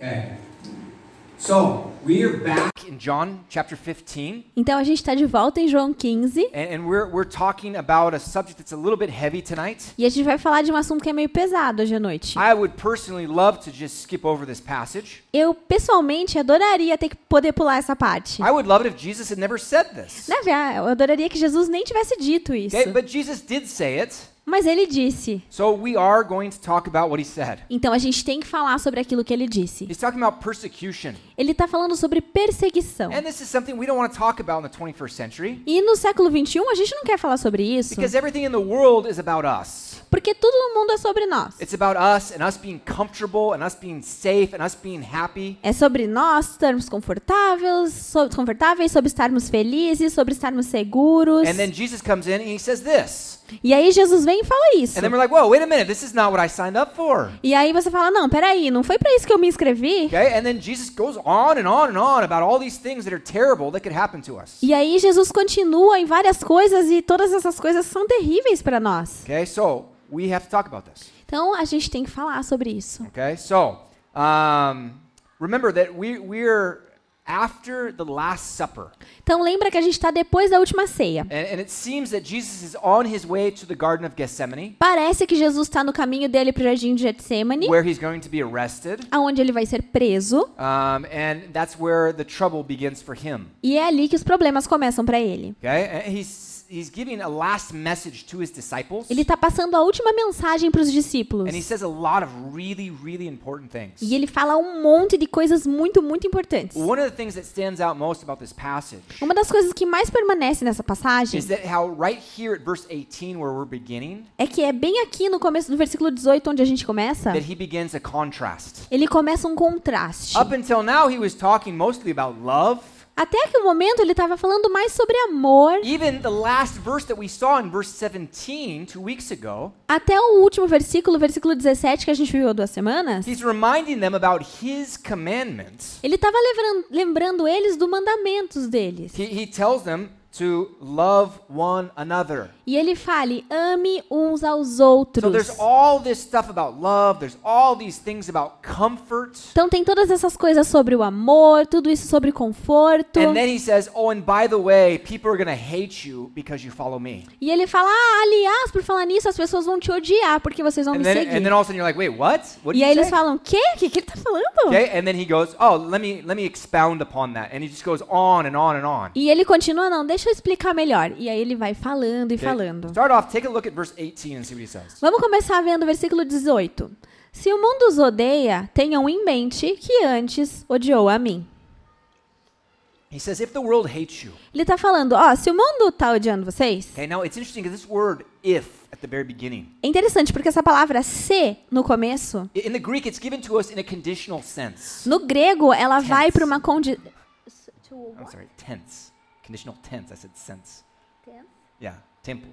Okay. So, we are back in John chapter 15. Então a gente está de volta em João 15 And we're talking about a subject that's a little bit heavy tonight. e a gente vai falar de um assunto que é meio pesado hoje à noite. I would personally love to just skip over this passage. Eu, pessoalmente, adoraria ter que poder pular essa parte. I would love it if Jesus had never said this. Eu adoraria que Jesus nem tivesse dito isso. Okay, but Jesus did say it. Mas ele disse. So we are going to talk about what he said. Então a gente tem que falar sobre aquilo que ele disse. He's talking about persecution. Ele está falando sobre perseguição. And this is something we don't want to talk about in the 21st century. E no século 21 a gente não quer falar sobre isso. Because everything in the world is about us. Porque tudo no mundo é sobre nós. It's about us and us being comfortable and us being safe and us being happy. É sobre nós estarmos confortáveis, sobre estarmos felizes, sobre estarmos seguros. And then Jesus comes in and he says this. E aí Jesus vem e fala isso. And then we're like, whoa, wait a minute, this is not what I signed up for. E aí você fala, não, peraí, não foi pra isso que eu me inscrevi. Okay, and then Jesus goes on and on and on about all these things that are terrible that could happen to us. E aí Jesus continua em várias coisas e todas essas coisas são terríveis para nós. Okay, so we have to talk about this. Então a gente tem que falar sobre isso. Okay, so remember that we're after the Last Supper. Então lembra que a gente está depois da última ceia. And it seems that Jesus is on his way to the Garden of Gethsemane. Parece que Jesus está no caminho dele para o jardim de Getsemane, Where he's going to be arrested. aonde ele vai ser preso. And that's where the trouble begins for him. E é ali que os problemas começam para ele. Okay, and he's giving a last message to his disciples. Ele está passando a última mensagem para os discípulos. And he says a lot of really, really important things. E ele fala um monte de coisas muito, muito importantes. One of the things that stands out most about this passage Uma das coisas que mais permanece nessa passagem is that how right here at verse 18 where we're beginning, é que é bem aqui no começo do versículo 18 onde a gente começa. that he begins a contrast. Ele começa um contraste. Up until now he was talking mostly about love. Até que o momento ele estava falando mais sobre amor. Even the last verse that we saw in verse 17 2 weeks ago, Até o último versículo, versículo 17 que a gente viu há 2 semanas. he's reminding them about his commandments. Ele estava lembrando eles dos mandamentos deles. He tells them to love one another. E ele fale, ame uns aos outros. So there's all this stuff about love, there's all these things about comfort. Então tem todas essas coisas sobre o amor, tudo isso sobre conforto. And then he says, oh, and by the way, people are going to hate you because you follow me. E ele fala, aliás, por falar nisso, as pessoas vão te odiar porque vocês vão me seguir. And then all of a sudden you're like, wait, what? What did E aí you eles say? falam, quê? O que ele tá falando? Okay, and then he goes, oh, let me expound upon that. And he just goes on and on and on. E ele continua, não, deixa eu explicar melhor. E aí ele vai falando e Okay? falando. Start off, take a look at verse 18 and see what he says. Vamos começar vendo o versículo 18. Se o mundo os odeia, tenham em mente que antes odiou a mim. He says, if the world hates you. Ele tá falando, ó, se o mundo tá odiando vocês... Okay, now it's interesting because this word if at the very beginning. É interessante porque essa palavra se no começo, In the Greek, it's given to us in a conditional sense. no grego, ela Tense. vai para uma condição... I'm sorry, tense. Conditional tense, I said sense. Yeah, tempo.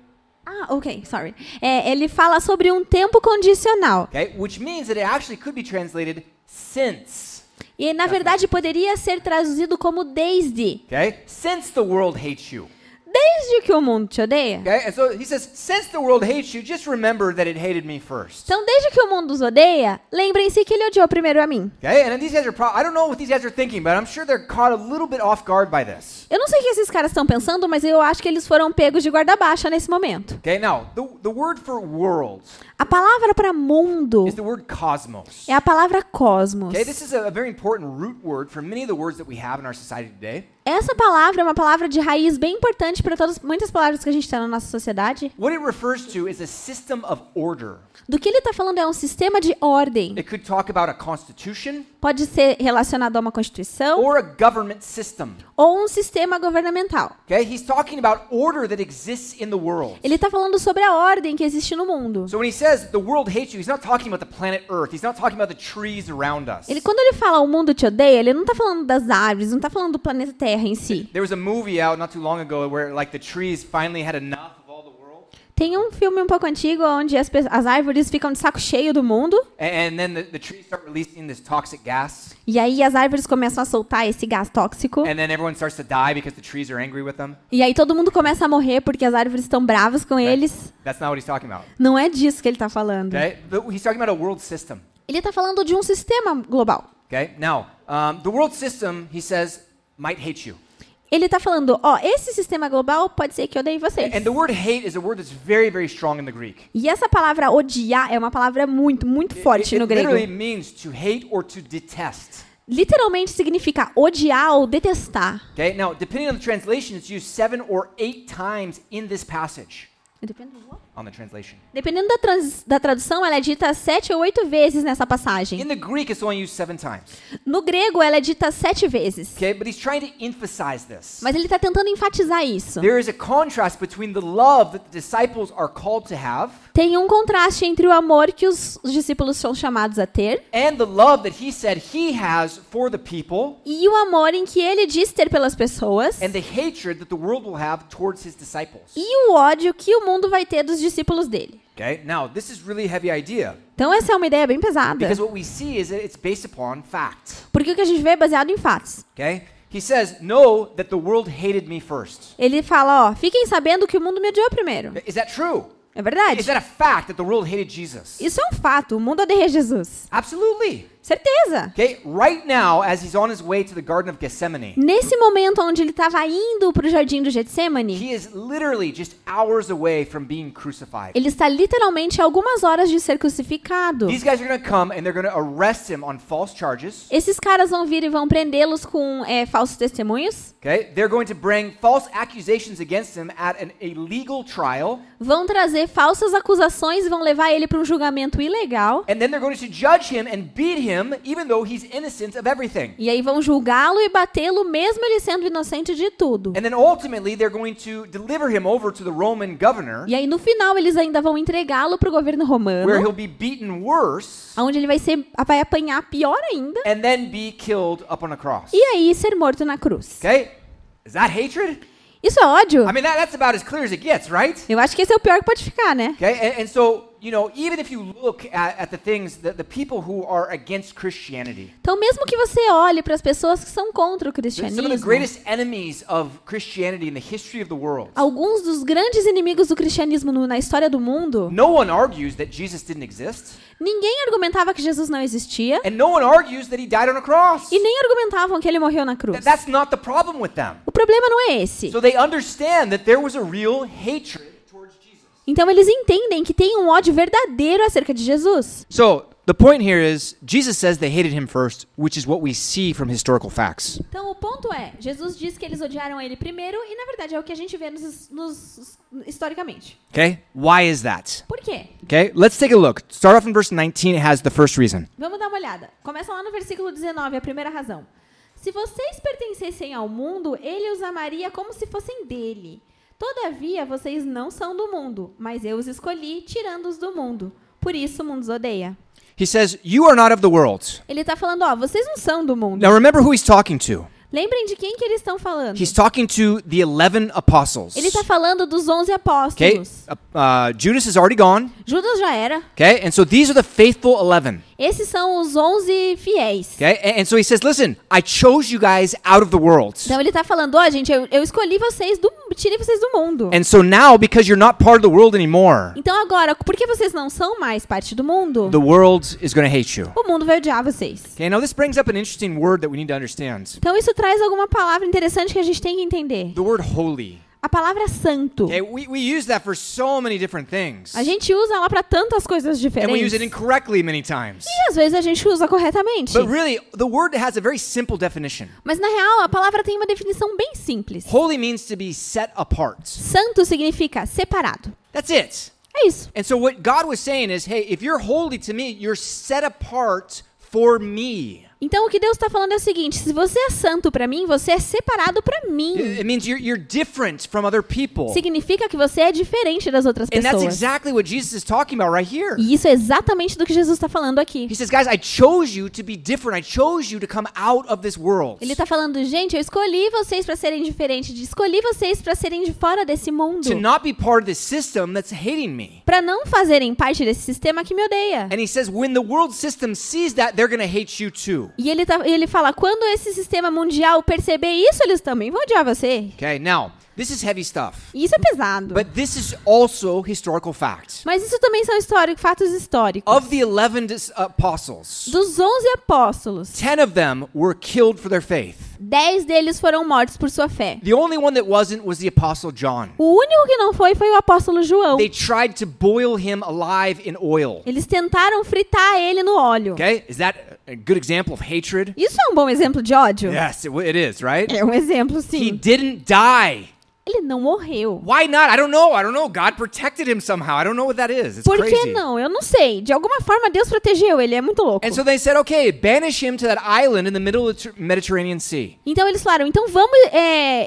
Ah, ok, sorry. Ele fala sobre um tempo condicional. Okay, which means that it actually could be translated since. E, na verdade, poderia ser traduzido como desde. Okay, since the world hates you. Desde que o mundo te odeia. Okay, and so he says, since the world hates you, just remember that it hated me first. Então, desde que o mundo os odeia, lembrem-se que ele odiou primeiro a mim. Okay, and then these guys are I don't know what these guys are thinking, but I'm sure they're caught a little bit off guard by this. Eu não sei o que esses caras estão pensando, mas eu acho que eles foram pegos de guarda baixa nesse momento. Okay, now, the word for world A palavra para mundo is the word cosmos. é a palavra cosmos. Okay, this is a very important root word for many of the words that we have in our society today. Essa palavra é uma palavra de raiz bem importante para muitas palavras que a gente tem na nossa sociedade. What it refers to is a system of order. Do que ele está falando é um sistema de ordem. It could talk about a constitution Pode ser relacionado a uma constituição or a government system. ou um sistema governamental. Okay, he's talking about order that exists in the world. Ele está falando sobre a ordem que existe no mundo. So when he says the world hates you, he's not talking about the planet Earth. He's not talking about the trees around us. Quando ele fala o mundo te odeia, ele não está falando das árvores, não está falando do planeta Terra em si. There was a movie out not too long ago where like the trees finally had enough of all the world. Tem um filme um pouco antigo onde as árvores ficam de saco cheio do mundo. And then the trees start releasing this toxic gas. E aí as árvores começam a soltar esse gás tóxico. And then everyone starts to die because the trees are angry with them. E aí todo mundo começa a morrer porque as árvores estão bravas com eles. That's not what he's talking about. Não é disso que ele está falando. Okay? But he's talking about a world system. Ele está falando de um sistema global. Okay? Now, the world system, he says, might hate you. Ele está falando, ó, esse sistema global pode ser que odeie vocês. And the word hate is a word that's very, very strong in the Greek. E essa palavra odiar é uma palavra muito, muito forte no It literally grego. means to hate or to detest. Literalmente significa odiar ou detestar. Okay? Now, depending on the translation, it's used 7 or 8 times in this passage on the translation. Dependendo da tradução, ela é dita 7 ou 8 vezes nessa passagem. In the Greek, it's only used 7 times. No grego, ela é dita 7 vezes. Okay? But he's trying to emphasize this. Mas ele está tentando enfatizar isso. There is a contrast between the love that the disciples are called to have Tem um contraste entre o amor que os discípulos são chamados a ter and the love that he said he has for the people e o amor em que ele diz ter pelas pessoas and the hatred that the world will have towards his disciples. e o ódio que o mundo vai ter dos discípulos dele. Okay? Now, this is really a heavy idea Então essa é uma ideia bem pesada, because what we see is that it's based upon fact. porque o que a gente vê é baseado em fatos. Okay? He says, "Know that the world hated me first." Ele fala, ó, fiquem sabendo que o mundo me odiou primeiro. Is that true? É verdade? Is that a fact that the world hated Jesus? Isso é um fato, o mundo odeia Jesus. Absolutely. Certeza. Okay? Right now, as he's on his way to the Garden of Gethsemane, Nesse momento onde ele estava indo para o jardim do Getsemane, he is literally just hours away from being crucified. ele está literalmente a algumas horas de ser crucificado. These guys are going to come and they're going to arrest him on false charges. Esses caras vão vir e vão prendê-los com falsos testemunhos. Okay? They're going to bring false accusations against him at a legal trial. Vão trazer falsas acusações e vão levar ele para um julgamento ilegal. And then they're going to judge him and beat him even though he's innocent of everything. E aí vão julgá-lo e batê-lo mesmo ele sendo inocente de tudo. And then ultimately they're going to deliver him over to the Roman governor E aí no final eles ainda vão entregá-lo para o governo where romano, he'll be beaten worse onde ele vai apanhar pior ainda and then be killed up on a cross. e aí ser morto na cruz. Okay? Is that hatred? Isso é ódio? I mean, that's about as clear as it gets, right? Eu acho que esse é o pior que pode ficar, né? Okay? And so, you know, even if you look at the things, the people who are against Christianity, Então mesmo que você olhe para as pessoas que são contra o some of the cristianismo, greatest enemies of Christianity in the history of the world, alguns dos grandes inimigos do cristianismo na história do mundo, no one argues that Jesus didn't exist, ninguém argumentava que Jesus não existia and no one argues that he died on a cross. e nem argumentavam que ele morreu na cruz. That's not the problem with them. O problema não é esse. So they understand that there was a real hatred towards Jesus. Então eles entendem que tem um ódio verdadeiro acerca de Jesus. So the point here is Jesus says they hated him first, which is what we see from historical facts. Então o ponto é, Jesus diz que eles odiaram ele primeiro e na verdade é o que a gente vê historicamente. Okay? Why is that? Por quê? Okay? Let's take a look. Start off in verse 19. It has the first reason. Vamos dar uma olhada. Começa lá no versículo 19, a primeira razão. Se vocês pertencessem ao mundo, ele os amaria como se fossem dele. Todavia, vocês não são do mundo, mas eu os escolhi, tirando-os do mundo. Por isso, o mundo os odeia. He says, "You are not of the world." Ele está falando, ó, vocês não são do mundo. Now remember who he's talking to. Lembrem de quem que eles estão falando. He's talking to the 11 apostles. Ele está falando dos 11 Okay? apóstolos. Judas is already gone. Judas já era. Okay? And so these are the faithful 11. Esses são os 11 fiéis. Okay? And so he says, "Listen, I chose you guys out of the world. Então ele está falando, ó, gente, eu escolhi vocês, tirei vocês do mundo. And so now, because you're not part of the world anymore, Então agora, porque vocês não são mais parte do mundo, the world is going to hate you." o mundo vai odiar vocês. Okay? Now this brings up an interesting word that we need to understand. Então isso traz alguma palavra interessante que a gente tem que entender. The word holy. A palavra santo. Okay? We use that for so many different things. A gente usa ela para tantas coisas And we diferentes. use it incorrectly many times. E às vezes a gente usa corretamente. But really, the word has a very simple definition. Mas na real, a palavra tem uma definição bem simples. Holy means to be set apart. Santo significa separado. That's it. É isso. And so what God was saying is, hey, if you're holy to me, you're set apart for me. Então o que Deus está falando é o seguinte: se você é santo para mim, você é separado para mim. It means you're different from other people. Significa que você é diferente das outras And that's pessoas. exactly what Jesus is talking about right here. E isso é exatamente do que Jesus está falando aqui. He says, guys, I chose you to be different. I chose you to come out of this world. Ele está falando, gente, eu escolhi vocês para serem diferentes, escolhi vocês para serem de fora desse mundo, To not be part of this system that's hating me. para não fazerem parte desse sistema que me odeia. And he says, when the world system sees that, they're going to hate you too. E ele fala, quando esse sistema mundial perceber isso, eles também vão odiar você. Okay, now, This is heavy stuff. E isso é pesado. But this is also historical fact. Mas isso também são fatos históricos. Of the 11 apostles, Dos 11 apóstolos, 10 of them were killed for their faith. 10 deles foram mortos por sua fé. The only one that wasn't was the apostle John. O único que não foi o apóstolo João. They tried to boil him alive in oil. Eles tentaram fritar ele no óleo. Okay? Is that a good example of hatred? Isso é um bom exemplo de ódio? Yes, it is, right? É um exemplo, He sim. didn't die. Ele não morreu. Why not? I don't know. God protected him somehow. I don't know what that is. It's Por que crazy. não? Eu não sei. De alguma forma Deus protegeu ele. É muito louco. And so they said, okay, banish him to that island in the middle of the Mediterranean Sea. Então eles falaram, então vamos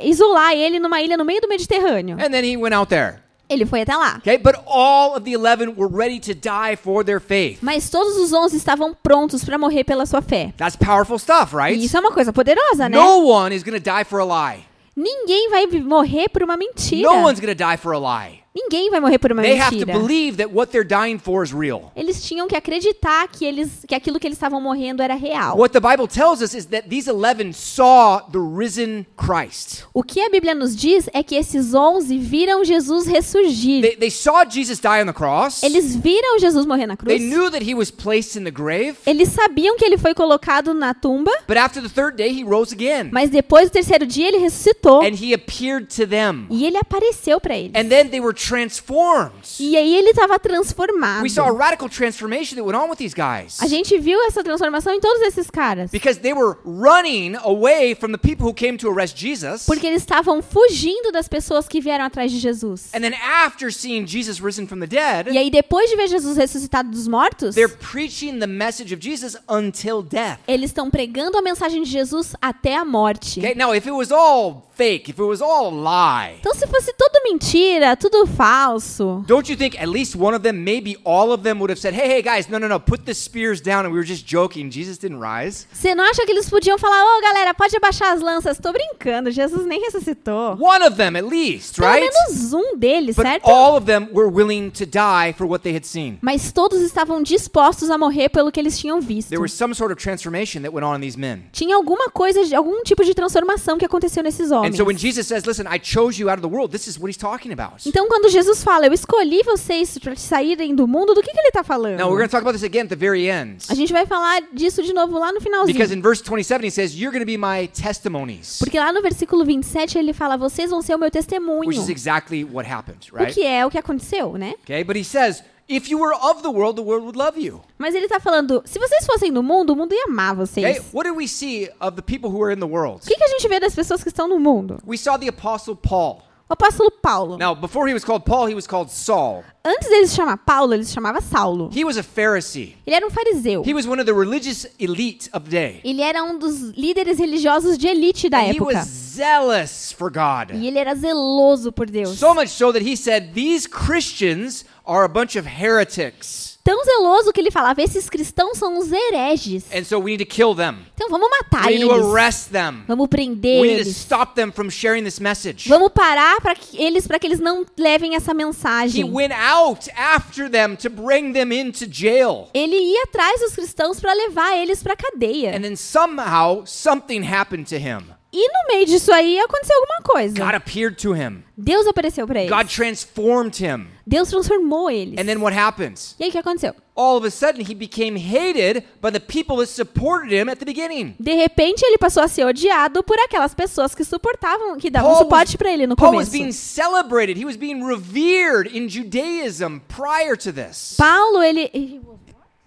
isolar ele numa ilha no meio do Mediterrâneo. And then he went out there. Ele foi até lá. Okay, but all of the 11 were ready to die for their faith. Mas todos os 11 estavam prontos para morrer pela sua fé. That's powerful stuff, right? E isso é uma coisa poderosa, né? No one is going to die for a lie. Ninguém vai morrer por uma mentira. No one's going to die for a lie. Ninguém vai morrer por uma They have to mentira. believe that what they're dying for is real. Eles tinham que acreditar que aquilo que eles estavam morrendo era real. What the Bible tells us is that these 11 saw the risen Christ. O que a Bíblia nos diz é que esses 11 viram Jesus ressurgir. They saw Jesus die on the cross. Eles viram Jesus morrer na cruz. They knew that he was placed in the grave. Eles sabiam que ele foi colocado na tumba. But after the third day, he rose again. Mas depois do terceiro dia ele ressuscitou. And he appeared to them. E ele apareceu para eles. And then they were transformed. E aí ele estava transformado. We saw a radical transformation that went on with these guys. A gente viu essa transformação em todos esses caras. Because they were running away from the people who came to arrest Jesus. Porque eles estavam fugindo das pessoas que vieram atrás de Jesus. And then after seeing Jesus risen from the dead, E aí depois de ver Jesus ressuscitado dos mortos, they're preaching the message of Jesus until death. eles estão pregando a mensagem de Jesus até a morte. Okay, now if it was all fake, if it was all a lie, Então se fosse tudo mentira, tudo falso, don't you think at least one of them, maybe all of them would have said, hey guys, no, put the spears down and we were just joking, Jesus didn't rise? você não acha que eles podiam falar, ô galera, pode abaixar as lanças, tô brincando, Jesus nem ressuscitou. One of them at least, Pelo right? menos um deles, But certo? all of them were willing to die for what they had seen. Mas todos estavam dispostos a morrer pelo que eles tinham visto. There was some sort of transformation that went on in these men. Tinha alguma coisa, algum tipo de transformação que aconteceu nesses And homens. so when Jesus says, listen, I chose you out of the world, this is what he's talking about. Então quando Jesus fala, eu escolhi vocês para saírem do mundo, do que ele está falando? Now we're going to talk about this again at the very end. A gente vai falar disso de novo lá no finalzinho. Because in verse 27 he says, you're going to be my testimonies. Porque lá no versículo 27 ele fala, vocês vão ser o meu testemunho. Which is exactly what happened, O right? que é o que aconteceu, né? Okay, but he says, if you were of the world would love you. Mas ele está falando, se vocês fossem do mundo, o mundo ia amar vocês. Okay, what do we see of the people who are in the world? O que a gente vê das pessoas que estão no mundo? We saw the apostle Paul. O apóstolo Paulo. Now, before he was called Paul, he was called Saul. Antes dele se chamar Paulo, ele se chamava Saulo. He was a Pharisee. Ele era um fariseu. He was one of the religious elite of the day. Ele era um dos líderes religiosos de elite da And he época. was zealous for God. E ele era zeloso por Deus. So much so that he said, these Christians are a bunch of heretics. Tão zeloso que ele falava, esses cristãos são os hereges. And so we need to kill them. Então vamos matar We need to eles. arrest them. Vamos prender We need to eles. stop them from sharing this message. Vamos parar para que eles não levem essa He mensagem. went out after them to bring them into jail. Ele ia atrás dos cristãos para levar eles para cadeia. And then somehow something happened to him. E no meio disso aí aconteceu alguma coisa. God appeared to him. Deus apareceu para eles. God transformed him. Deus transformou eles. And then what happens? E aí o que aconteceu? All of a sudden he became hated by the people that supported him at the beginning. De repente ele passou a ser odiado por aquelas pessoas que suportavam, que davam Paul suporte para ele no Paul was começo. being celebrated. He was being revered in Judaism prior to this. Paulo,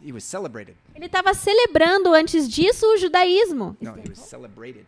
He was celebrated. ele estava celebrando antes disso o judaísmo. No, he was celebrated.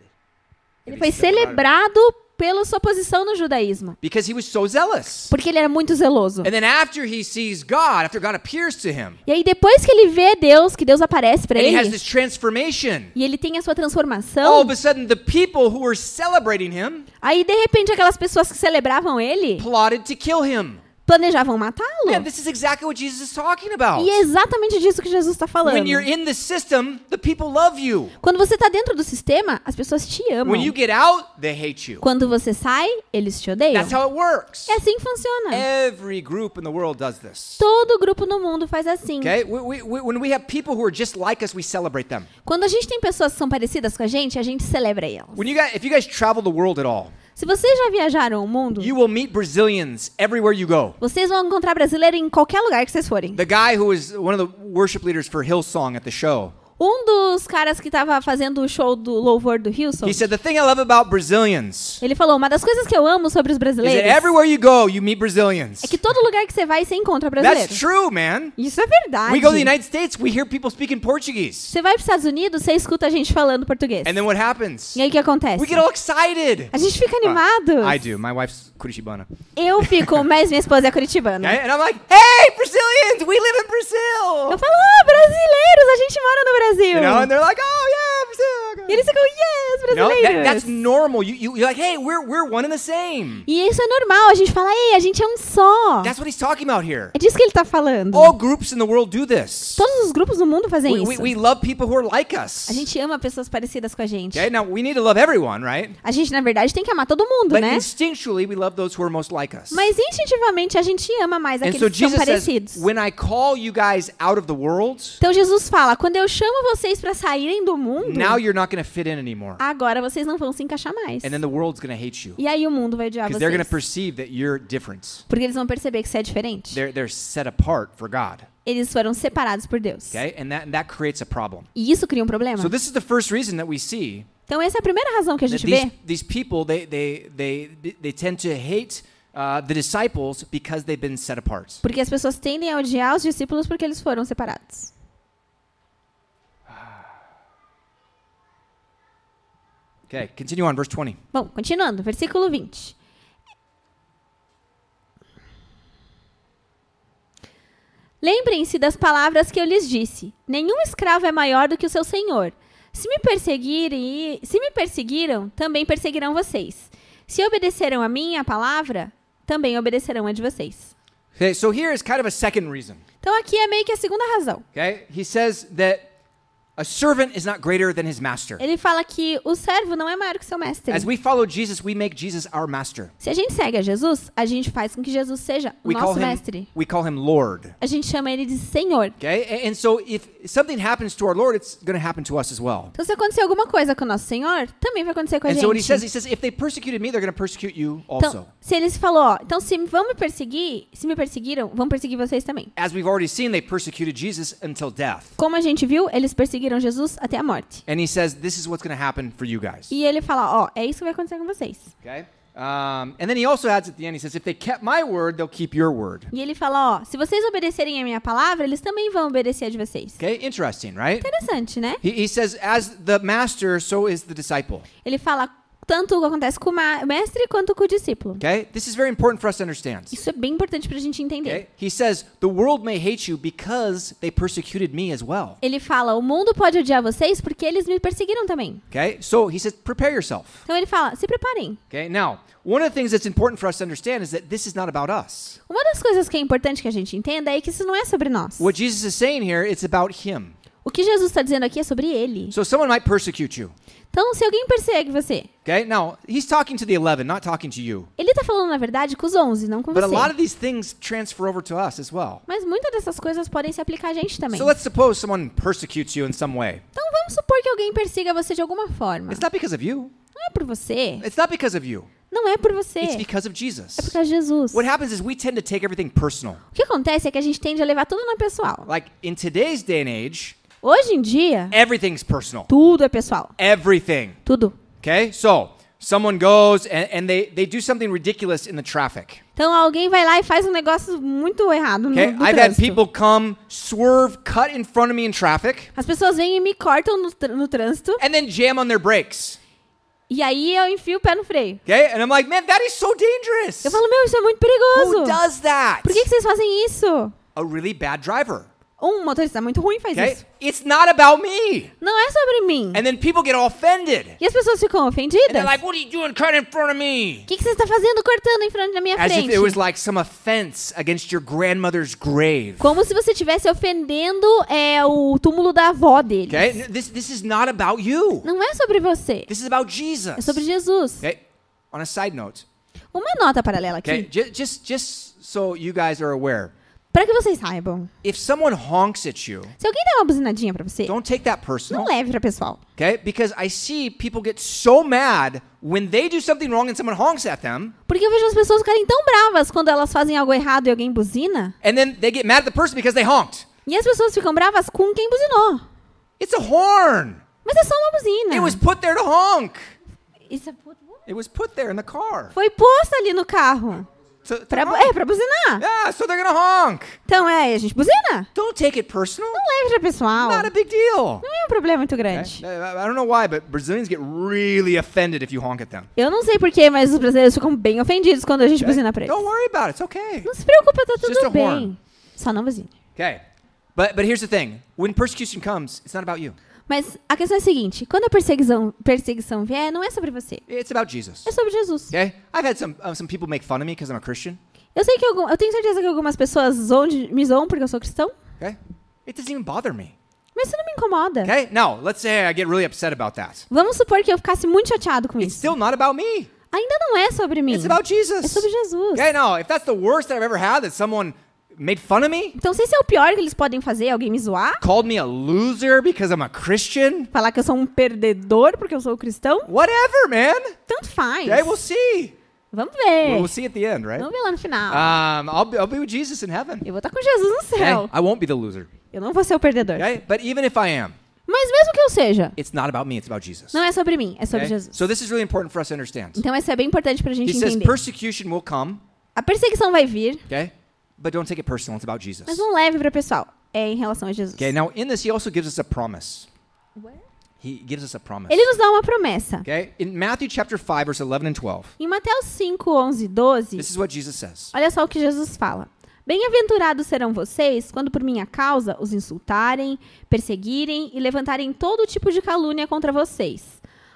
Ele foi celebrado pela sua posição no judaísmo. Because he was so zealous. Porque ele era muito zeloso. And then after he sees God, after God appears to him, E aí depois que ele vê Deus, que Deus aparece para and he has ele, this transformation, e ele tem a sua all transformação, of a sudden the people who were celebrating him aí de repente aquelas pessoas que celebravam ele plotted to kill him. planejavam matá-lo. Man, this is exactly what Jesus is talking about. E é exatamente disso que Jesus está falando. When you're in the system, the people love you. Quando você está dentro do sistema, as pessoas te amam. When you get out, they hate you. Quando você sai, eles te odeiam. That's how it works. É assim que funciona. Every group in the world does this. Todo grupo no mundo faz assim. Okay? When we have people who are just like us, we celebrate them. Quando a gente tem pessoas que são parecidas com a gente celebra elas. If you guys travel the world at all, Se vocês já viajaram o mundo, you will meet Brazilians everywhere you go. Vocês vão encontrar brasileiro em qualquer lugar que vocês forem. The guy who was one of the worship leaders for Hillsong at the show. Um dos caras que estava fazendo o show do louvor do Hillsong. He said the thing I love about Brazilians. Ele falou, uma das coisas que eu amo sobre os brasileiros. Is that everywhere you go, you meet Brazilians. É que todo lugar que você vai, você encontra brasileiros. That's true, man. Isso é verdade. We go to the United States, we hear people speaking Portuguese. Você vai para os Estados Unidos, você escuta a gente falando português. And then what happens? E aí o que acontece? We get all excited. A gente fica animado. I do. My wife's Curitibana. Eu fico, mas minha esposa é curitibana. Okay? And I'm like, hey, Brazilians, we live in Brazil. Eu falo, brasileiros, a gente mora no Brasil. You know, and they're like, oh yeah, Brazil. E eles ficam, yes, brasileiros. That's normal. You're like, hey, we're one and the same. E isso é normal, a gente fala, ei, a gente é um só. That's what he's talking about here. É disso que ele está falando. All groups in the world do this. Todos os grupos no mundo fazem isso. We love people who are like us. A gente ama pessoas parecidas com a gente. Okay, now we need to love everyone, right? A gente, na verdade, tem que amar todo mundo, But né? instinctually, we love those who are most like us. Mas instintivamente a gente ama mais And aqueles so que são Jesus parecidos. says, when I call you guys out of the world, Então Jesus fala, quando eu chamo vocês para saírem do mundo, now you're not going to fit in anymore. agora vocês não vão se encaixar mais. And then the world's going to hate you. E aí o mundo vai odiar Because they're going to vocês. perceive that you're different. Porque eles vão perceber que você é diferente. They're set apart for God. Eles foram separados por Deus. Okay? And that creates a problem. E isso cria um problema. So this is the first reason that we see Então essa é a primeira razão que a that gente vê. these people, they tend to hate the disciples because they've been set apart. Porque as pessoas tendem a odiar os discípulos porque eles foram separados. Okay, continue on, verse 20. Bom, continuando, versículo 20. Lembrem-se das palavras que eu lhes disse. Nenhum escravo é maior do que o seu senhor. Se me perseguiram, também perseguirão vocês. Se obedeceram a minha palavra, também obedecerão a de vocês. Okay, so here is kind of a second reason. Então aqui é meio que a segunda razão. Okay, he says that a servant is not greater than his master. Ele fala que o servo não é maior que seu mestre. As we follow Jesus, we make Jesus our master. Se a gente segue a Jesus, a gente faz com que Jesus seja o nosso mestre. We call him Lord. A gente chama ele de Senhor. Okay, and so if something happens to our Lord, it's going to happen to us as well. Então se acontecer alguma coisa com o nosso Senhor, também vai acontecer com a And gente. so what he says, if they persecuted me, they're going to persecute you also. Então, se eles falou, então se me perseguiram, vão perseguir vocês também. As we've already seen, they persecuted Jesus until death. Como a gente viu, eles perseguiram Jesus até a morte. And he says, this is what's going to happen for you guys. E ele fala, é isso que vai acontecer com vocês. Okay? And then he also adds at the end, he says, if they kept my word, they'll keep your word. E ele fala, se vocês obedecerem a minha palavra, eles também vão obedecer a de vocês. Okay, interesting, right? Interessante, né? He says, as the master, so is the disciple. Ele fala, tanto acontece com o mestre quanto com o discípulo. Okay? This is very important for us to understand. Isso é bem importante pra gente entender. Okay? He says, the world may hate you because they persecuted me as well. Ele fala, o mundo pode odiar vocês porque eles me perseguiram também. Okay? So he says, prepare yourself. Então ele fala, se preparem. Okay? Now, one of the things that's important for us to understand is that this is not about us. Uma das coisas que é importante que a gente entenda é que isso não é sobre nós. What Jesus is saying here, it's about him. O que Jesus está dizendo aqui é sobre ele. So someone might persecute you. Então, se alguém persegue você, Okay? Now, he's talking to the 11, not talking to you. ele está falando, na verdade, com os 11, não com But a lot você. of these things transfer over to us as well. Mas muitas dessas coisas podem se aplicar a gente também. So let's suppose someone persecutes you in some way. Então, vamos supor que alguém persiga você de alguma forma. It's not because of you. Não é por você. It's not because of you. Não é por você. It's because of Jesus. É por causa de Jesus. What happens is we tend to take everything personal. O que acontece é que a gente tende a levar tudo no pessoal. Like in today's day and age, Hoje em dia, everything's personal. tudo é pessoal. Everything. Tudo. Okay? So, someone goes and they do something ridiculous in the traffic. Então, alguém vai lá e faz um negócio muito errado no Okay? I've had trânsito. people come, swerve, cut in front of me in traffic, As pessoas vêm e me cortam no trânsito. and then jam on their brakes. E aí eu enfio o pé no freio. Okay? And I'm like, man, that is so dangerous. Eu falo, meu, isso é muito Who perigoso. does that? Por que vocês fazem isso? A really bad driver. Um motorista muito ruim faz Okay? isso. It's not about me. Não é sobre mim. And then people get all offended. E as pessoas ficam And ofendidas. they're like, what are you doing cutting in front of me? O que você está fazendo cortando em frente da minha As if frente? it was like some offense against your grandmother's grave. Como se você estivesse ofendendo o túmulo da avó deles. Okay? This is not about you. Não é sobre você. This is about Jesus. É sobre Jesus. Okay? On a side note, Uma nota paralela aqui. okay? Just so you guys are aware, Para que vocês saibam, if someone honks at you, se alguém der uma buzinadinha para você, don't take that personal. não leve para pessoal. Okay? Because I see people get so mad when they do something wrong and someone honks at them. Porque eu vejo as pessoas ficarem tão bravas quando elas fazem algo errado e alguém buzina. And then they get mad at the person because they honked. E as pessoas ficam bravas com quem buzinou. It's a horn. Mas é só uma buzina. It was put there to honk. It It was put there in the car. Foi posta ali no carro. To Pra honk. buzinar. Yeah, so they're gonna honk. Então a gente buzina. Don't take it personal. Não leve pra pessoal. Not a big deal. Não é um problema muito grande. Okay? I don't know why, but Brazilians get really offended if you honk at them. Eu não sei porquê, mas os brasileiros ficam bem ofendidos quando a gente buzina pra eles. Don't worry about it. It's okay. Não se preocupa, tá Just a tudo bem. horn. Só não buzine. Okay. But here's the thing. When persecution comes, it's not about you. Mas a questão é a seguinte, quando a perseguição vier, não é sobre você. It's about Jesus. É sobre Jesus. Okay? I've had some people make fun of me because I'm a Christian. Eu sei que eu tenho certeza que algumas pessoas me zoam porque eu sou cristão, Okay? It doesn't even bother me. mas isso não me incomoda. Okay? Now, let's say I get really upset about that. Vamos supor que eu ficasse muito chateado com It's isso. still not about me. Ainda não é sobre mim. It's about Jesus. É sobre Jesus. Okay? Now, if that's the worst that I've ever had, that someone made fun of me, Então, se esse é o pior que eles podem fazer, alguém me zoar, called me a loser because I'm a Christian, falar que eu sou um perdedor porque eu sou cristão, whatever, man. tanto faz. Okay? We'll see. Vamos ver. We'll see at the end, right? Vamos ver lá no final. I'll be with Jesus in heaven. Eu vou estar com Jesus no Okay? céu. I won't be the loser. Eu não vou ser o perdedor. Okay? But even if I am, Mas mesmo que eu seja, it's not about me, it's about Jesus. não é sobre mim, é sobre Okay? Jesus. So this is really important for us to understand. Então isso é bem importante pra gente He says entender. persecution will come, A perseguição vai vir, okay? But don't take it personal, it's about Jesus. mas não leve pra pessoal. É em relação a Jesus. Okay, now in this he also gives us a promise. He gives us a promise. Ele nos dá uma promessa. Okay? In Matthew chapter 5 verse 11 and 12. Em Mateus 5, 11 e 12, This is what Jesus says. olha só o que Jesus fala. Bem-aventurados serão vocês quando por minha causa os insultarem, perseguirem e levantarem todo tipo de calúnia contra vocês.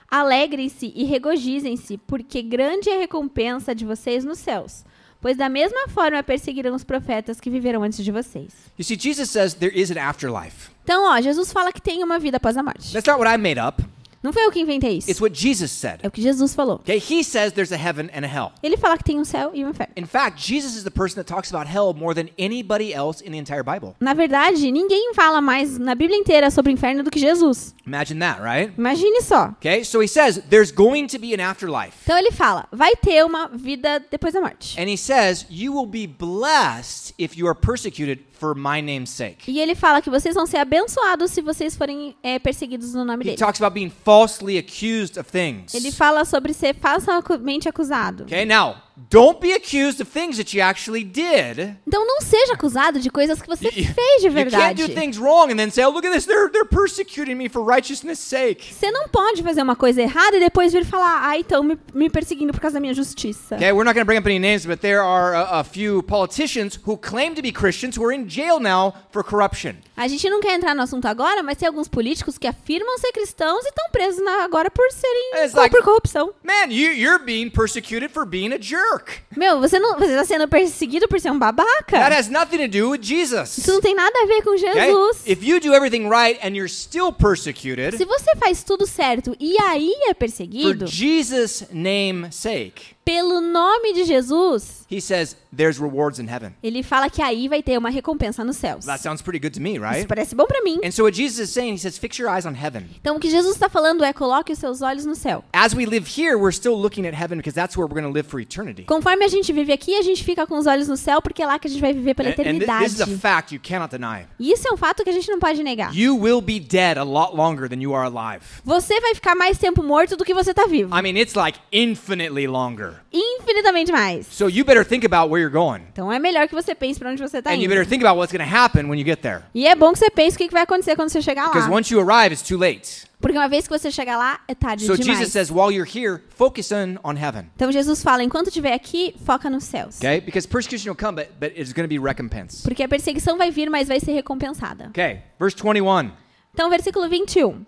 Alegrem-se e regozijem-se, porque grande é a recompensa de vocês nos céus. Pois da mesma forma perseguirão os profetas que viveram antes de vocês. You see, Jesus says there is an afterlife. Então, Jesus fala que tem uma vida após a morte. That's not what I made up. Não foi eu que inventei isso. It's what Jesus said. É o que Jesus falou. Okay, he says there's a heaven and a hell. Ele fala que tem um céu e um inferno. In fact, Jesus is the person that talks about hell more than anybody else in the entire Bible. Na verdade, ninguém fala mais na Bíblia inteira sobre o inferno do que Jesus. Imagine that, right? Imagine só. Okay, so he says there's going to be an afterlife. Então ele fala, vai ter uma vida depois da morte. And he says you will be blessed if you are persecuted for my name's sake. E ele fala que vocês vão ser abençoados se vocês forem perseguidos no nome He dele. talks about being falsely accused of things. Ele fala sobre ser falsamente acusado. Okay, now, don't be accused of things that you actually did. Então não seja acusado de coisas que você fez de You can't verdade. do things wrong and then say, oh, look at this, they're persecuting me for righteousness' sake. Você não pode fazer uma coisa errada e depois vir falar, então me perseguindo por causa da minha justiça. Okay, we're not going to bring up any names, but there are a few politicians who claim to be Christians who are in jail now for corruption. A gente não quer entrar no assunto agora, mas tem alguns políticos que afirmam ser cristãos e estão presos agora por serem por corrupção. Man, you're being persecuted for being a jerk. Meu, você está sendo perseguido por ser um babaca. That has nothing to do with Jesus. Isso não tem nada a ver com Okay? Jesus. If you do everything right and you're still persecuted Se você faz tudo certo e aí é for perseguido, Jesus' name's sake, pelo nome de Jesus, he says there's rewards in heaven. ele fala que aí vai ter uma recompensa nos céus. That sounds pretty good to me, Isso right? parece bom pra mim. And so what Jesus is saying, he says, fix your eyes on heaven. Então o que Jesus está falando é coloque os seus olhos no céu. As we live here, we're still looking at heaven because that's where we're going to live for eternity. Conforme a gente vive aqui, a gente fica com os olhos no céu porque é lá que a gente vai viver pela And this eternidade. is a fact you cannot deny. E isso é um fato que a gente não pode negar. You will be dead a lot longer than you are alive. Você vai ficar mais tempo morto do que você está vivo. I mean, it's like infinitely longer. Infinitamente mais. So you better think about where you're going. Então é melhor que você pense para onde você está And you indo. better think about what's going to happen when you get there. E é bom que você pense o que vai acontecer quando você chegar Because lá. once you arrive, it's too late. Porque uma vez que você chegar lá, é tarde So demais. Jesus says, while you're here, focus on heaven. Então Jesus fala, enquanto estiver aqui, foca nos céus. Okay? Because persecution will come, but it's going to be recompense. Porque a perseguição vai vir, mas vai ser recompensada. Okay, verse 21. Então, versículo 21.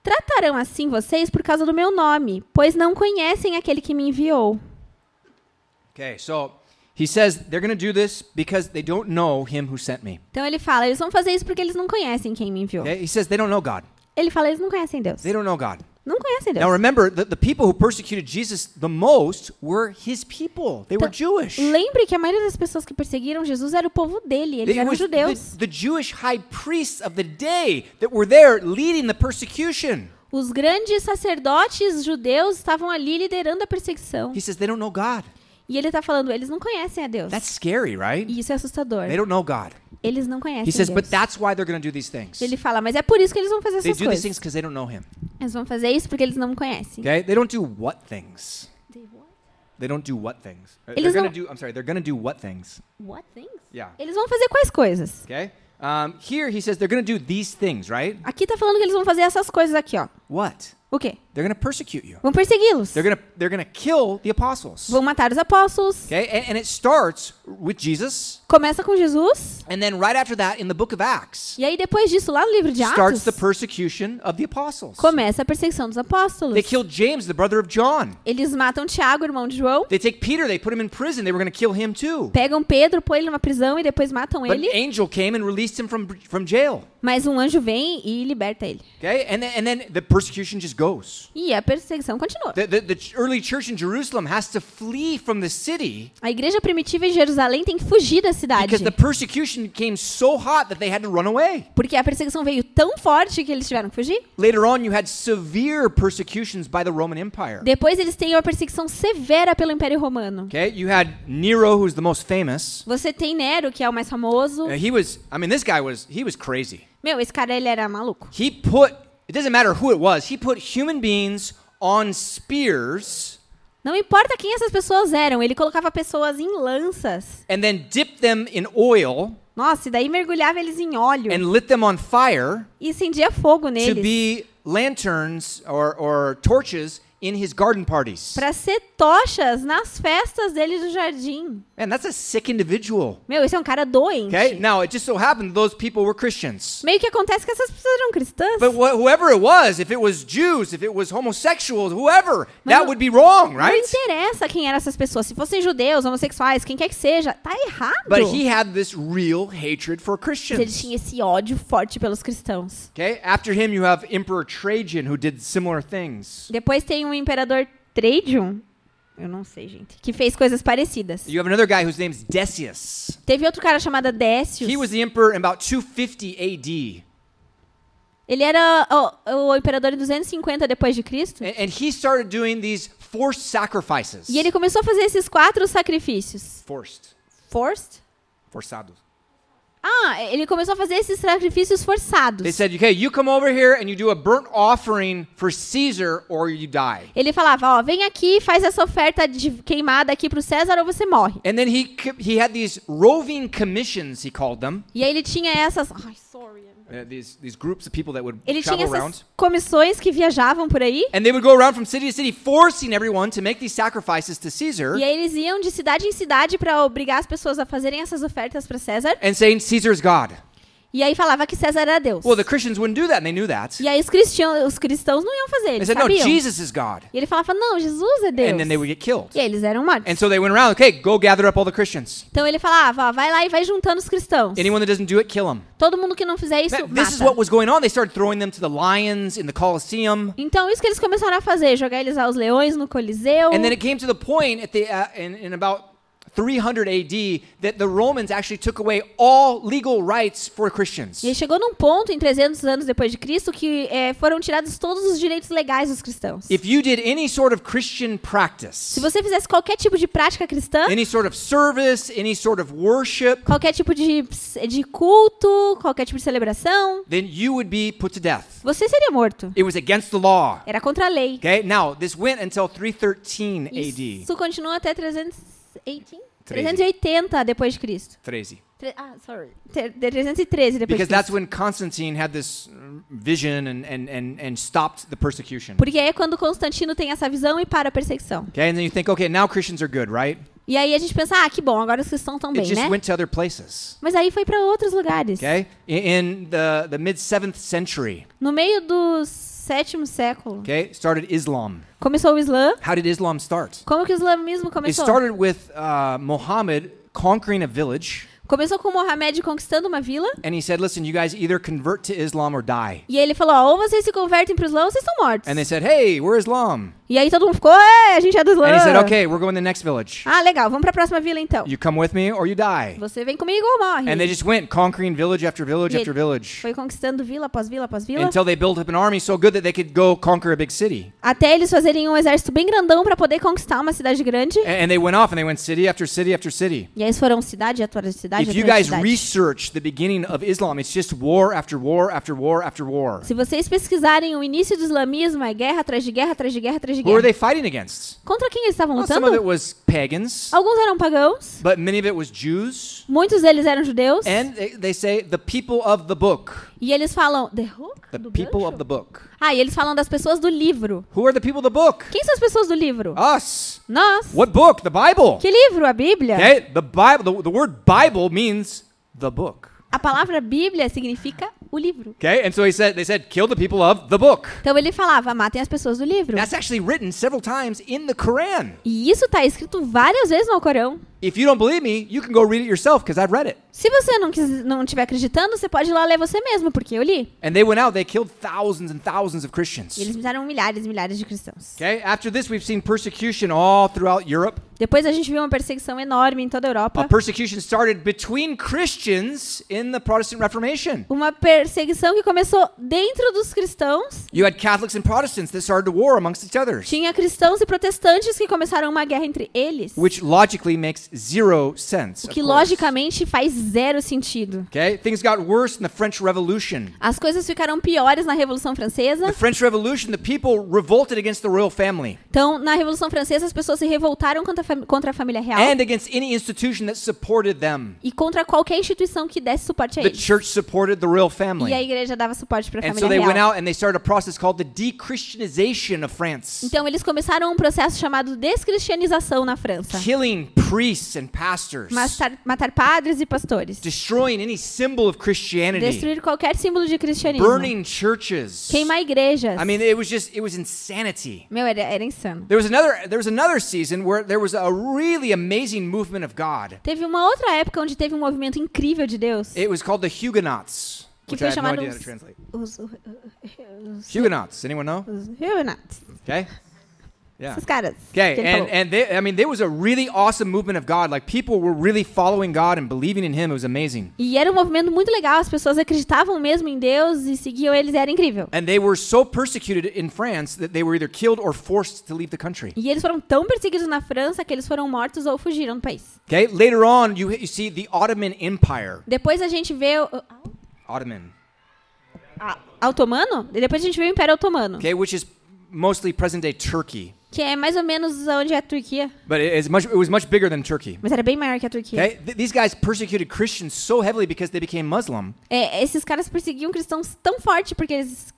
Tratarão assim vocês por causa do meu nome, pois não conhecem aquele que me enviou. Okay, so he says they're going to do this because they don't know him who sent me. Então ele fala, eles vão fazer isso porque eles não conhecem quem me enviou. Okay? He says they don't know God. Ele fala, eles não conhecem Deus. They don't know God. Não conhecem conhecem Deus. Now remember, the people who persecuted Jesus the most were his people. They were Jewish. Lembre que a maioria das pessoas que perseguiram Jesus era o povo dele, eles eram judeus. The Jewish high priests of the day that were there leading the persecution. Os grandes sacerdotes judeus estavam ali liderando a perseguição. He says they don't know God. E ele está falando, eles não conhecem a Deus. That's scary, right? E isso é assustador. They don't know God. Eles não conhecem He says, Deus. but that's why they're going to do these things. Ele fala, mas é por isso que eles vão fazer They essas do these things coisas. because they don't know him. Eles vão fazer isso porque eles não me conhecem. Okay? They don't do what things? They don't do what things? They're going to do, I'm sorry, they're going to do what things? What things? Yeah. Eles vão fazer quais coisas? Okay? Here he says they're going to do these things, right? Aqui está falando que eles vão fazer essas coisas aqui, ó. What? O quê? They're going to persecute you. Vão persegui-los. They're going to kill the apostles. Vão matar os apóstolos. Okay? And it starts with Jesus. Começa com Jesus. And then right after that, in the book of Acts, E aí depois disso, lá no livro de starts Atos, the persecution of the apostles. começa a perseguição dos apóstolos. They killed James, the brother of John. Eles matam Tiago, irmão de João. They take Peter, they put him in prison. They were going to kill him too. Pegam Pedro, põe ele numa prisão e depois matam But ele. an angel came and released him from jail. Mas um anjo vem e liberta ele. Okay? And then the persecution just goes. E a perseguição continua. The early church in Jerusalem has to flee from the city A igreja primitiva em Jerusalém tem que fugir da cidade. because the persecution came so hot that they had to run away. Porque a perseguição veio tão forte que eles tiveram que fugir. Later on, you had severe persecutions by the Roman Empire. Depois eles têm uma perseguição severa pelo Império Romano. Okay? You had Nero, who's the most famous. Você tem Nero, que é o mais famoso. This guy was crazy. Meu, esse cara, ele era maluco. It doesn't matter who it was, he put human beings on spears Não importa quem essas pessoas eram, ele colocava pessoas em lanças. and then dipped them in oil Nossa, e daí mergulhava eles em óleo and lit them on fire e acendia fogo to neles. be lanterns or torches in his garden parties. Pra ser tochas nas festas dele do jardim. Man, that's a sick individual. Meu, esse é um cara doente. Okay? Now, it just so happened that those people were Christians. Meio que acontece que essas pessoas eram cristãs. But whoever it was, if it was Jews, if it was homosexuals, whoever, Mas that would be wrong, Não right? interessa quem eram essas pessoas. Se fossem judeus, homossexuais, quem quer que seja, tá errado. But he had this real hatred for Mas ele Christians. tinha esse ódio forte pelos cristãos. Okay? After him, you have Emperor Trajan, who did similar things. Depois tem o imperador Trajan, eu não sei, gente, que fez coisas parecidas. You have another guy whose name's Decius. Teve outro cara chamado Décius. He was the emperor in about 250 AD. Ele era o imperador em 250 depois de Cristo. And he started doing these forced sacrifices. E ele começou a fazer esses 4 sacrifícios. Forced? Forçados. Ele começou a fazer esses sacrifícios forçados. They said, okay, you come over here and you do a burnt offering for Caesar or you die. Ele falava, vem aqui, faz essa oferta de queimada aqui pro César ou você morre. And then he had these roving commissions, he called them. E aí ele tinha essas... These groups of people that would Ele tinha travel essas around. comissões que viajavam por aí. And they would go around from city to city forcing everyone to make these sacrifices to Caesar. E aí eles iam de cidade em cidade para obrigar as pessoas a fazerem essas ofertas para César. And saying Caesar's God. E aí falava que César era Deus. Well, the Christians wouldn't do that, and they knew that. E aí os cristãos não iam fazer, They eles said, no, sabiam. Jesus is God. E ele falava, não, Jesus é Deus. And then they would get killed. E aí eles eram mortos. And so they went around, okay, go gather up all the Christians. Então ele falava, vai lá e vai juntando os cristãos. Anyone that doesn't do it, kill them. Todo mundo que não fizer isso, This is mata. what was going on. They started throwing them to the lions in the Colosseum. Então isso que eles começaram a fazer, jogar eles aos leões no Coliseu. And then it came to the point at in about 300 AD that the Romans actually took away all legal rights for Christians. E aí chegou num ponto, em 300 anos depois de Cristo, que foram tirados todos os direitos legais dos cristãos. If you did any sort of Christian practice, Se você fizesse qualquer tipo de prática cristã, any sort of service, any sort of worship, qualquer tipo de culto, qualquer tipo de celebração, then you would be put to death. você seria morto. It was against the law. Era contra a lei. Okay? Now, this went until 313 AD. Isso continua até 380 depois de Cristo. 13. 313 depois de Because that's Cristo. when Constantine had this vision and stopped the persecution. Porque é quando Constantino tem essa visão e para a perseguição. Okay, and then you think, okay, now Christians are good, right? E aí a gente pensa, que bom, agora os cristãos estão It bem, just né? went to other places. Mas aí foi para outros lugares. Okay? In the mid-7th century, No meio do 7º século, okay, started Islam. começou o Islã. How did Islam start? Como que o islamismo It começou? started with Muhammad conquering a village. Começou com Mohamed conquistando uma vila. And he said, listen, you guys either convert to Islam or die. E ele falou, ó, ou vocês se convertem pro Islã ou vocês estão mortos. And they said, hey, we're Islam. E aí todo mundo ficou, a gente é do Islã. And he said, okay, we're going to the next village. Ah, legal, vamos pra próxima vila então. You come with me or you die. Você vem comigo ou morre. And they just went conquering village after village E after village. Foi conquistando vila após vila após vila. Until they built up an army so good that they could go conquer a big city. Até eles fazerem um exército bem grandão pra poder conquistar uma cidade grande. And they went off and they went city after city after city. E aí eles foram cidade atrás de cidade If you atrás de guys cidade. research the beginning of Islam, it's just war after war after war after war. Se vocês pesquisarem o início do islamismo, é guerra atrás de guerra atrás de guerra atrás de Who were guerra. they fighting against? Contra quem eles estavam Well, some of it lutando? was pagans, Alguns eram pagãos, but many of it was Jews. muitos deles eram judeus. And they say the people of the book. E eles falam... The who? The Do people gancho? of the book. Ah, e eles falam das pessoas do livro. Who are the people of the book? Quem são as pessoas do livro? Us. Nós. What book? The Bible. Que livro? A Bíblia. Okay, the Bible. The word Bible means the book. A palavra Bíblia significa o livro. Okay, and so they said, kill the people of the book. Então ele falava, matem as pessoas do livro. That's actually written several times in the Quran. E isso está escrito várias vezes no Alcorão. If you don't believe me, you can go read it yourself because I've read it. Se você não estiver acreditando, você pode ir lá ler você mesmo, porque eu li. And they went out, they killed thousands and thousands of Christians. E eles mataram milhares e milhares de cristãos. Okay, after this, we've seen persecution all throughout Europe. Depois a gente viu uma perseguição enorme em toda a A Europa. persecution started between Christians in the Protestant Reformation. Uma perseguição que começou dentro dos cristãos. You had Catholics and Protestants that started a war amongst each other, Tinha cristãos e protestantes que começaram uma guerra entre eles. which logically makes zero sense. O of que course. logicamente faz zero sentido. Okay, things got worse in the French Revolution. As coisas ficaram piores na Revolução The Francesa. French Revolution, the people revolted against the royal family Então, na Revolução Francesa, as pessoas se revoltaram contra a família real and against any institution that supported them. e contra qualquer instituição que desse suporte a The eles. church supported the royal E a family. igreja dava suporte para a And so família they went real. out and they started a process called the de-Christianization of France, Então, eles começaram um processo chamado descristianização na França. killing priests and pastors, Matar padres e pastores. destroying any symbol of Christianity, Destruir qualquer símbolo de cristianismo. burning churches. Queimar igrejas. I mean, it was insanity. Meu, era insano. There was another season where there was a really amazing movement of God. Teve uma outra época onde teve um movimento incrível de Deus. It was called the Huguenots, Que which I foi have no chamado idea how to translate. os Huguenots, anyone know? Huguenots. Okay. Yeah. Esses caras. Okay, que ele falou. and there was a really awesome movement of God. Like people were really following God and believing in Him. It was amazing. E era um movimento muito legal, as pessoas acreditavam mesmo em Deus e seguiam eles, era incrível. And they were so persecuted in France that they were either killed or forced to leave the country. E eles foram tão perseguidos na França que eles foram mortos ou fugiram do país. Okay, later on, you see the Ottoman Empire. Depois a gente vê Ottoman. Otomano? E depois a gente vê o Império Otomano, Okay, which is mostly present-day Turkey, que é mais ou menos onde é a Turquia, but it was much bigger than Turkey. mas era bem maior que a Turquia. Okay, these guys persecuted Christians so heavily because they became Muslim. Esses caras perseguiam cristãos tão forte porque eles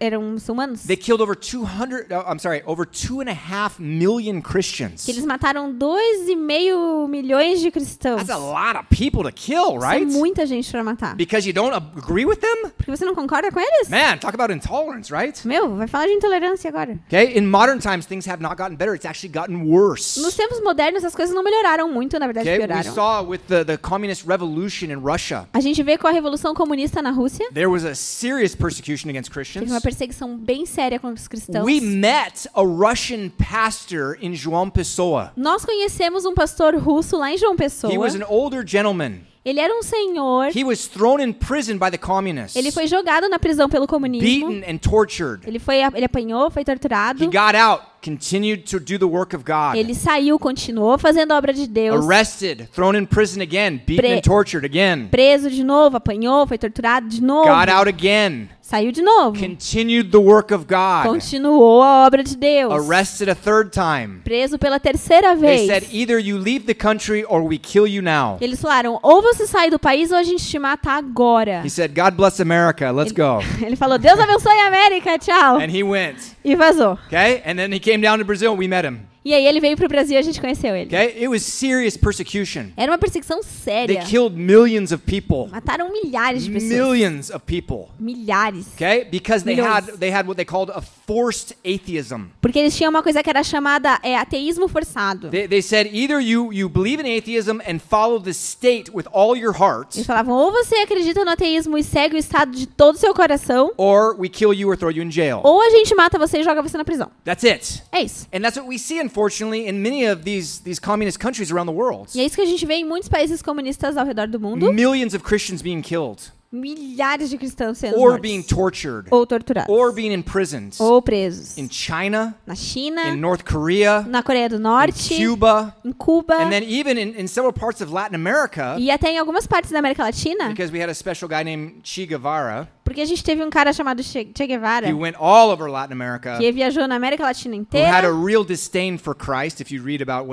eram muçulmanos. They killed over 2.5 million Christians. Que eles mataram 2,5 milhões de cristãos. That's a lot of people to kill, Isso right? é muita gente pra matar. Because you don't agree with them? Porque você não concorda com eles? Man, talk about intolerance, right? Meu, vai falar de intolerância agora. Okay, in modern times, things have not gotten better. It's actually gotten worse. Nos tempos modernos, as coisas não melhoraram muito, na verdade, Okay, we pioraram. saw with the communist revolution in Russia, A gente vê com a Revolução Comunista na Rússia, there was a serious persecution against teve Christians. uma perseguição bem séria contra os cristãos. We met a Russian pastor in João Pessoa. Nós conhecemos um pastor russo lá em João Pessoa. He was an older gentleman. Ele era um senhor. He was thrown in prison by the communists, Ele foi jogado na prisão pelo comunismo. beaten and tortured. Ele apanhou, foi torturado. He got out, continued to do the work of God. Ele saiu, continuou fazendo a obra de Deus. Arrested, thrown in prison again, beaten Pre- and tortured again. Preso de novo, apanhou, foi torturado de novo. Got out again, Saiu de novo. continued the work of God. Continuou a obra de Deus. Arrested a third time. Preso pela terceira They vez. said, either you leave the country or we kill you now. Eles falaram, ou você sai do país ou a gente te mata agora. He said, God bless America, let's go. Ele falou, Deus abençoe a América, tchau. And he went. E vazou. Okay? And then he came down to Brazil, we met him. E aí ele veio pro Brasil e a gente conheceu ele. Okay? It was serious persecution. Era uma perseguição They séria. killed millions of people. Mataram milhares de pessoas. Millions of people. Milhares. Okay? Because they Milhões. had what they called a forced atheism. Porque eles tinham uma coisa que era chamada ateísmo forçado. They said either you believe in atheism and follow the state with all your heart, Eles falavam, ou você acredita no ateísmo e segue o Estado de todo o seu coração, or we kill you or throw you in jail. ou a gente mata você e joga você na prisão. That's it. É isso. And that's what we see, unfortunately, in many of these communist countries around the world. E é isso que a gente vê em muitos países comunistas ao redor do mundo. Millions of Christians being killed, Milhares de cristãos sendo or being mortos. tortured, Ou torturados. or being imprisoned. Ou presos. In China, Na China, in North Korea, na Coreia do in Norte, Cuba, em Cuba, and then even in several parts of Latin America, e até em algumas partes da América Latina, because we had a special guy named Che Guevara. porque a gente teve um cara chamado Che Guevara, He went all over Latin America, que viajou na América Latina who had a inteira, real disdain for Christ. If you read about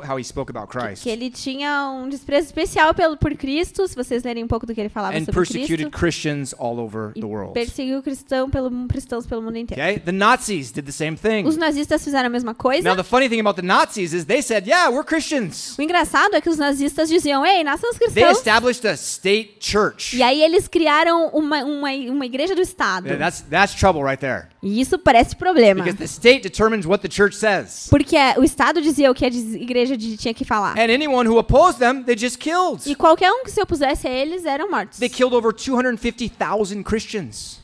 how he spoke about Christ, que ele tinha um desprezo especial por Cristo, se vocês lerem um pouco do que ele falava and sobre persecuted Cristo, Christians all over the world. perseguiu cristãos pelo mundo inteiro. Okay, the Nazis did the same thing. Os nazistas fizeram a mesma coisa. Now the funny thing about the Nazis is they said, "Yeah, we're Christians." O engraçado é que os nazistas diziam, ei, nós somos They cristãos. established a state church. E aí eles criaram uma igreja do Estado. Yeah, that's trouble right there. E isso parece problema. Because the state determines what the church says. Porque o Estado dizia o que a igreja tinha que falar. And anyone who opposed them, they just killed. E qualquer um que se opusesse a eles eram mortos. They killed over 250,000 Christians.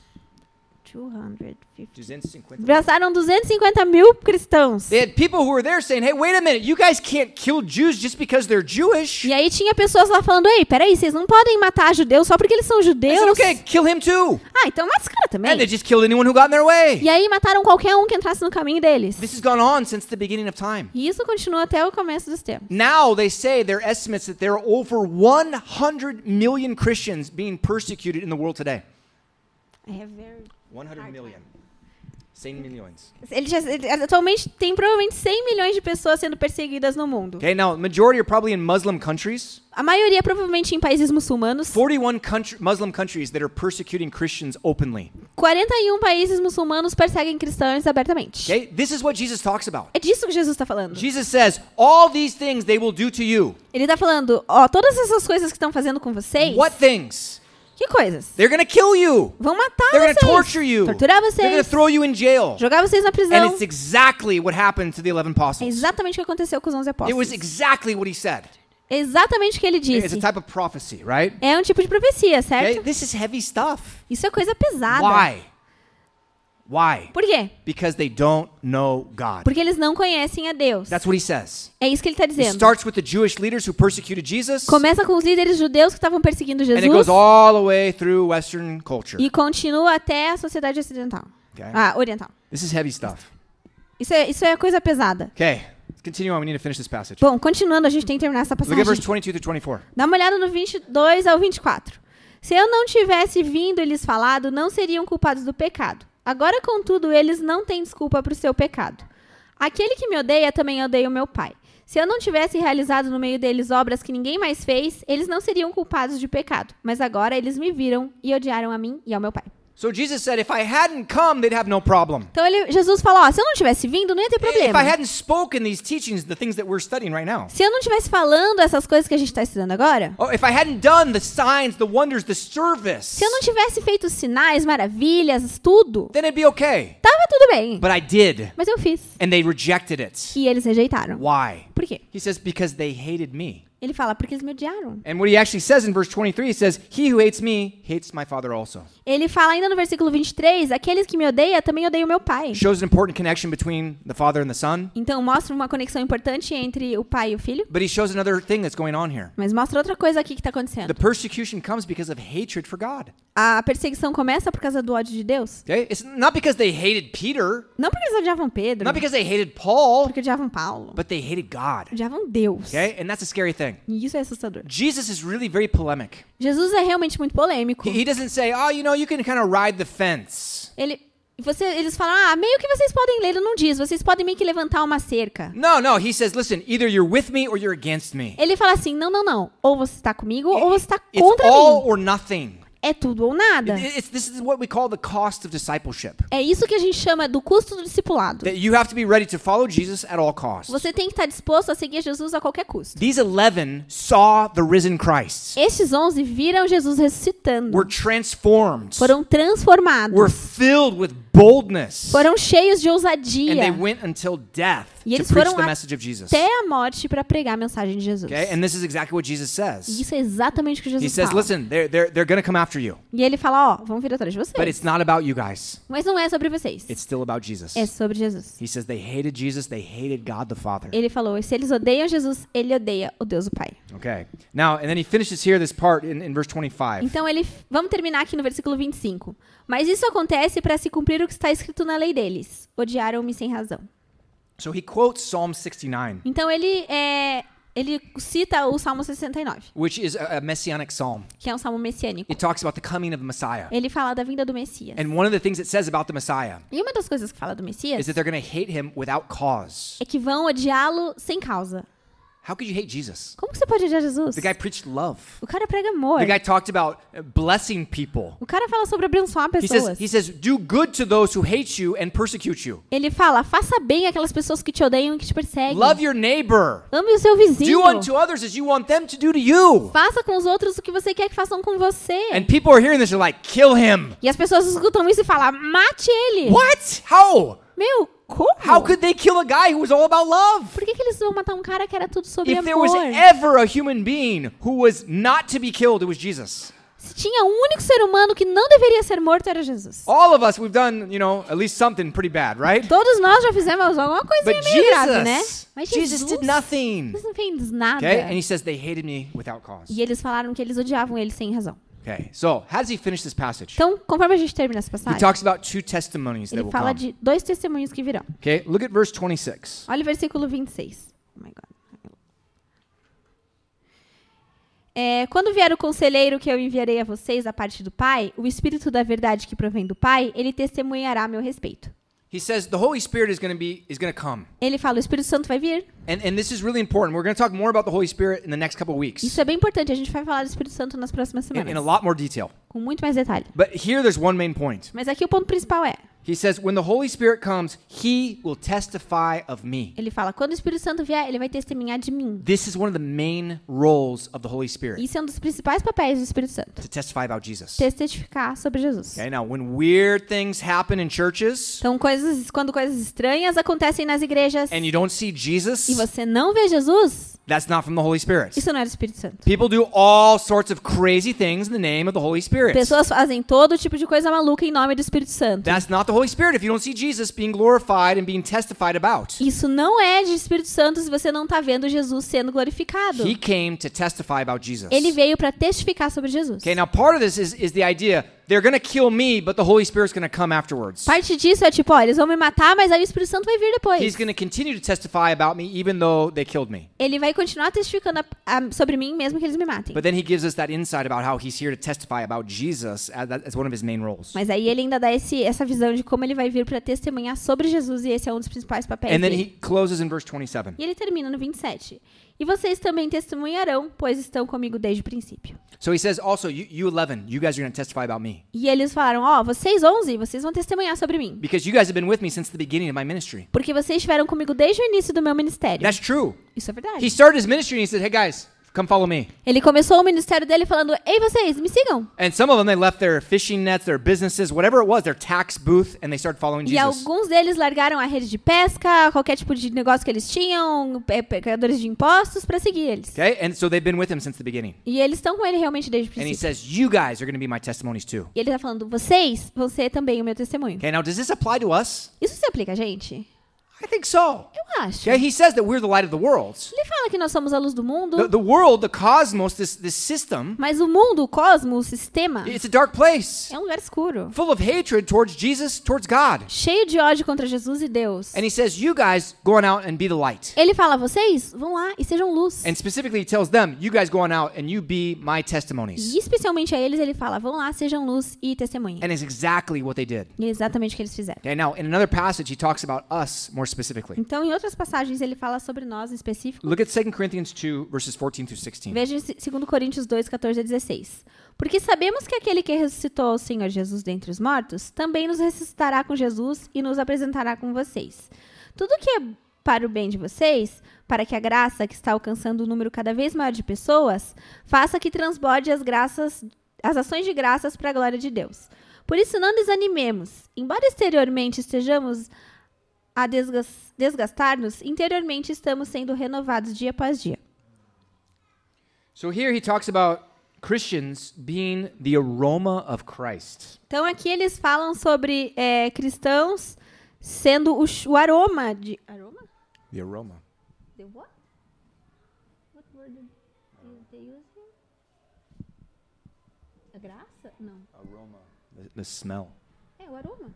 250. Passaram 250 mil cristãos. They had people who were there saying, "Hey, wait a minute, you guys can't kill Jews just because they're Jewish." E aí tinha pessoas lá falando, ei, peraí, vocês não podem matar judeus só porque eles são I judeus. said, "Okay, kill him too." Ah, então mata esse cara And também. they just killed anyone who got in their way. E aí mataram qualquer um que entrasse no caminho deles. This has gone on since the beginning of time. E isso continua até o começo dos tempos. Now they say their estimates that there are over 100 million Christians being persecuted in the world today. 100 million. 100 milhões. Ele atualmente tem provavelmente 100 milhões de pessoas sendo perseguidas no mundo. Okay, now majority are probably in Muslim countries. A maioria provavelmente em países muçulmanos. 41 Muslim countries that are persecuting Christians openly. 41 países muçulmanos perseguem cristãos abertamente. Okay, this is what Jesus talks about. É disso que Jesus está falando. Jesus says, all these things they will do to you. Ele está falando, ó, todas essas coisas que estão fazendo com vocês. What things? Que coisas? They're going to kill you. Vão matar They're going to vocês. torture you. Torturar They're going to vocês. throw you in jail. Jogar vocês na And prisão. it's exactly what happened to the 11 É apostles. exatamente o que aconteceu com os 11 It was apóstolos. exactly what he said. É exatamente o que ele It's disse. a type of prophecy, right? É um tipo de profecia, Okay? certo? This is heavy stuff. Isso é coisa pesada. Why? Why? Por quê? Because they don't know God. Porque eles não conhecem a Deus. That's what he says. É isso que ele está It dizendo. starts with the Jewish leaders who persecuted Jesus, Começa com os líderes judeus que estavam perseguindo and it Jesus goes all the way through Western culture. e continua até a sociedade ocidental. Okay? Oriental. This is heavy stuff. Isso é coisa pesada. Okay, let's continue on. We need to finish this passage. Bom, continuando, a gente tem que terminar essa Look passagem. at verse 22 through 24. Dá uma olhada no 22 ao 24. Se eu não tivesse vindo e lhes falado, não seriam culpados do pecado. Agora, contudo, eles não têm desculpa para o seu pecado. Aquele que me odeia também odeia o meu Pai. Se eu não tivesse realizado no meio deles obras que ninguém mais fez, eles não seriam culpados de pecado. Mas agora eles me viram e odiaram a mim e ao meu Pai. So Jesus said, if I hadn't come, they'd have no problem. Então Jesus falou, ó, se eu não tivesse vindo, não ia ter If I problema. hadn't spoken these teachings, the things that we're studying right now. Se eu não tivesse falando essas coisas que a gente está estudando agora, Oh, if I hadn't done the signs, the wonders, the service, se eu não tivesse feito sinais, maravilhas, tudo, then it'd be okay. tava tudo bem. But I did, Mas eu fiz. and they rejected it. E eles rejeitaram. Why? Por quê? He says, because they hated me. Ele fala, porque eles me odiaram. And what he actually says in verse 23, he says, he who hates me hates my Father also. Ele fala ainda no versículo 23, aqueles que me odeiam também odeiam meu Pai. Shows an important connection between the Father and the Son, Então mostra uma conexão importante entre o pai e o filho. but he shows another thing that's going on here. Mas mostra outra coisa aqui que está acontecendo. The persecution comes because of hatred for God. A perseguição começa por causa do ódio de Deus. Okay? It's not because they hated Peter, Não porque eles odiavam Pedro, not because they hated Paul, porque odiavam Paulo. but they hated God. Odiavam Deus. Okay? And that's a scary thing. E isso é assustador. Jesus is really very polemic. Jesus é realmente muito polêmico. He doesn't say, oh, you can kind of ride the fence. Eles falam, meio que vocês podem ler, ele não diz, vocês podem meio que levantar uma cerca. No, he says, listen, either you're with me or you're against me. Ele fala assim, não. Ou você está comigo, ou você está It's contra all mim. or nothing. é tudo ou nada. This is what we call the cost of discipleship. É isso que a gente chama do custo do discipulado. That you have to be ready to follow Jesus at all costs. Você tem que estar disposto a seguir Jesus a qualquer custo. These 11 saw the risen Christ. Estes 11 viram Jesus ressuscitando. Were transformed. Foram transformados. Were filled with boldness. Foram cheios de ousadia. And they went until death E to eles preach foram the message of Jesus. até a morte para pregar a mensagem de Jesus. Okay? And this is exactly what Jesus E says. isso é exatamente o que He Jesus says, fala. listen, they're going to come after you. E ele fala, ó, vão vir atrás de But vocês. it's not about you guys. Mas não é sobre vocês. It's still about Jesus. É sobre Jesus. He says they hated Jesus, they hated God the Father. Ele falou, se eles odeiam Jesus, ele odeia o Deus o Pai. Okay. Now, and then he finishes here this part in verse 25. Então vamos terminar aqui no versículo 25. Mas isso acontece para se cumprir o que está escrito na lei deles. Odiaram-me sem razão. So he quotes Psalm 69, Então ele cita o Salmo 69, which is a messianic psalm. que é um salmo messiânico. It talks about the coming of the Messiah. Ele fala da vinda do Messias. And one of the things it says about the Messiah E uma das coisas que fala do Messias is that they're going to hate him without cause. é que vão odiá-lo sem causa. How could you hate Jesus? Como que você pode odiar Jesus? The guy preached love. O cara prega amor. The guy talked about blessing people. O cara fala sobre abençoar He pessoas. says, do good to those who hate you and persecute you. Ele fala, faça bem aquelas pessoas que te odeiam e que te perseguem. Love your neighbor. Ame o seu vizinho. Do unto others as you want them to do to you. Faça com os outros o que você quer que façam com você. And people are hearing this, they're like, kill him. E as pessoas escutam isso e falam, mate ele. What? How? Meu, como? How could they kill a guy who was all about love? Por que eles vão matar um cara que era tudo sobre If there was amor? ever a human being who was not to be killed, it was Jesus. Se tinha um único ser humano que não deveria ser morto, era Jesus. All of us, we've done, at least something pretty bad, right? Todos nós já fizemos alguma coisinha But meio grave, né? Jesus, Mas Jesus did nothing. Jesus não fez nada. Okay? And he says they hated me without cause. E eles falaram que eles odiavam ele sem razão. Okay, so how does he finish this passage? Então, conforme a gente termina essa He passagem, talks about two testimonies that ele will fala come. de 2 testemunhos que virão. Okay, look at verse 26. Olha o versículo 26. Oh my God. Quando vier o conselheiro que eu enviarei a vocês da parte do Pai, o Espírito da verdade que provém do Pai, ele testemunhará a meu respeito. He says the Holy Spirit is going to come. Ele fala, o Espírito Santo vai vir. And this is really important. We're going to talk more about the Holy Spirit in the next couple of weeks. Isso é bem importante. A gente vai falar do Espírito Santo nas próximas In semanas. a lot more detail. Com muito mais detalhe. But here there's one main point. Mas aqui o ponto principal é, He says, when the Holy Spirit comes, he will testify of me. ele fala, quando o Espírito Santo vier, ele vai testemunhar de mim. This is one of the main roles of the Holy Spirit, Isso é um dos principais papéis do Espírito Santo. to testify about Jesus. Testificar sobre Jesus. Okay, now when weird things happen in churches Então, quando coisas estranhas acontecem nas igrejas and you don't see Jesus, e você não vê Jesus, that's not from the Holy Spirit. isso não é do Espírito Santo. People do all sorts of crazy things in the name of the Holy Spirit. Pessoas fazem todo tipo de coisa maluca em nome do Espírito Santo. That's not the Holy Spirit if you don't see Jesus being glorified and being testified about. Isso não é de Espírito Santo se você não está vendo Jesus sendo glorificado. He came to testify about Jesus. Ele veio para testificar sobre Jesus. Okay, now part of this is the idea they're going to kill me, but the Holy Spirit's going to come afterwards. Parte disso é tipo, ó, eles vão me matar, mas aí o Espírito Santo vai vir depois. He's going to continue to testify about me even though they killed me. Ele vai continuar testificando sobre mim mesmo que eles me matem. But then he gives us that insight about how he's here to testify about Jesus as one of his main roles. Mas aí ele ainda dá essa visão de como ele vai vir para testemunhar sobre Jesus e esse é um dos principais papéis And then dele. he closes in verse 27. E ele termina no 27. E vocês também testemunharão, pois estão comigo desde o princípio. So he says also, you 11, you guys are going to testify about me. E eles falaram, ó, vocês 11, vocês vão testemunhar sobre mim. Because you guys have been with me since the beginning of my ministry. Porque vocês estiveram comigo desde o início do meu ministério. That's true. Isso é verdade. He started his ministry and he said, hey guys, come follow me. Ele começou o ministério dele falando, ei vocês, me sigam. And some of them, they left their fishing nets, their businesses, whatever it was, their tax booth, and they started following E Jesus. alguns deles largaram a rede de pesca, qualquer tipo de negócio que eles tinham, pagadores de impostos, para seguir eles. Okay? And so they've been with him since the beginning. E eles estão com ele realmente desde o And he princípio. says, you guys are going to be my testimonies too. E ele tá falando, vocês vão ser também o meu testemunho. Okay, now does this apply to us? Isso se aplica a gente? I think so. Eu acho. Okay, he says that we're the light of the world. Ele fala que nós somos a luz do mundo, The world, the cosmos, this system, mas o mundo, o cosmos, o sistema, it's a dark place, é um lugar escuro. full of hatred towards Jesus, towards God. Cheio de ódio contra Jesus e Deus. And he says, you guys go on out and be the light. Ele fala, vocês vão lá e sejam luz. And specifically he tells them, you guys go on out and you be my testimonies. E especialmente a eles, ele fala, vão lá, sejam luz e testemunhem. And it's exactly what they did. E é exatamente o que eles fizeram. Okay, now in another passage he talks about us more specifically. Então, em outras passagens, ele fala sobre nós em específico. Look at 2 Corinthians 2, verses 14 through 16. Veja em 2 Coríntios 2, 14 a 16. Porque sabemos que aquele que ressuscitou o Senhor Jesus dentre os mortos, também nos ressuscitará com Jesus e nos apresentará com vocês. Tudo que é para o bem de vocês, para que a graça que está alcançando um número cada vez maior de pessoas, faça que transborde as ações de graças para a glória de Deus. Por isso, não desanimemos. Embora exteriormente estejamos a desgastar-nos, interiormente estamos sendo renovados dia após dia. So here he talks about Christians being the aroma of Christ. Então, aqui eles falam sobre cristãos sendo o aroma de... Aroma? The aroma. The what? What word did they use here? A graça? Não. Aroma. The smell. É, o aroma.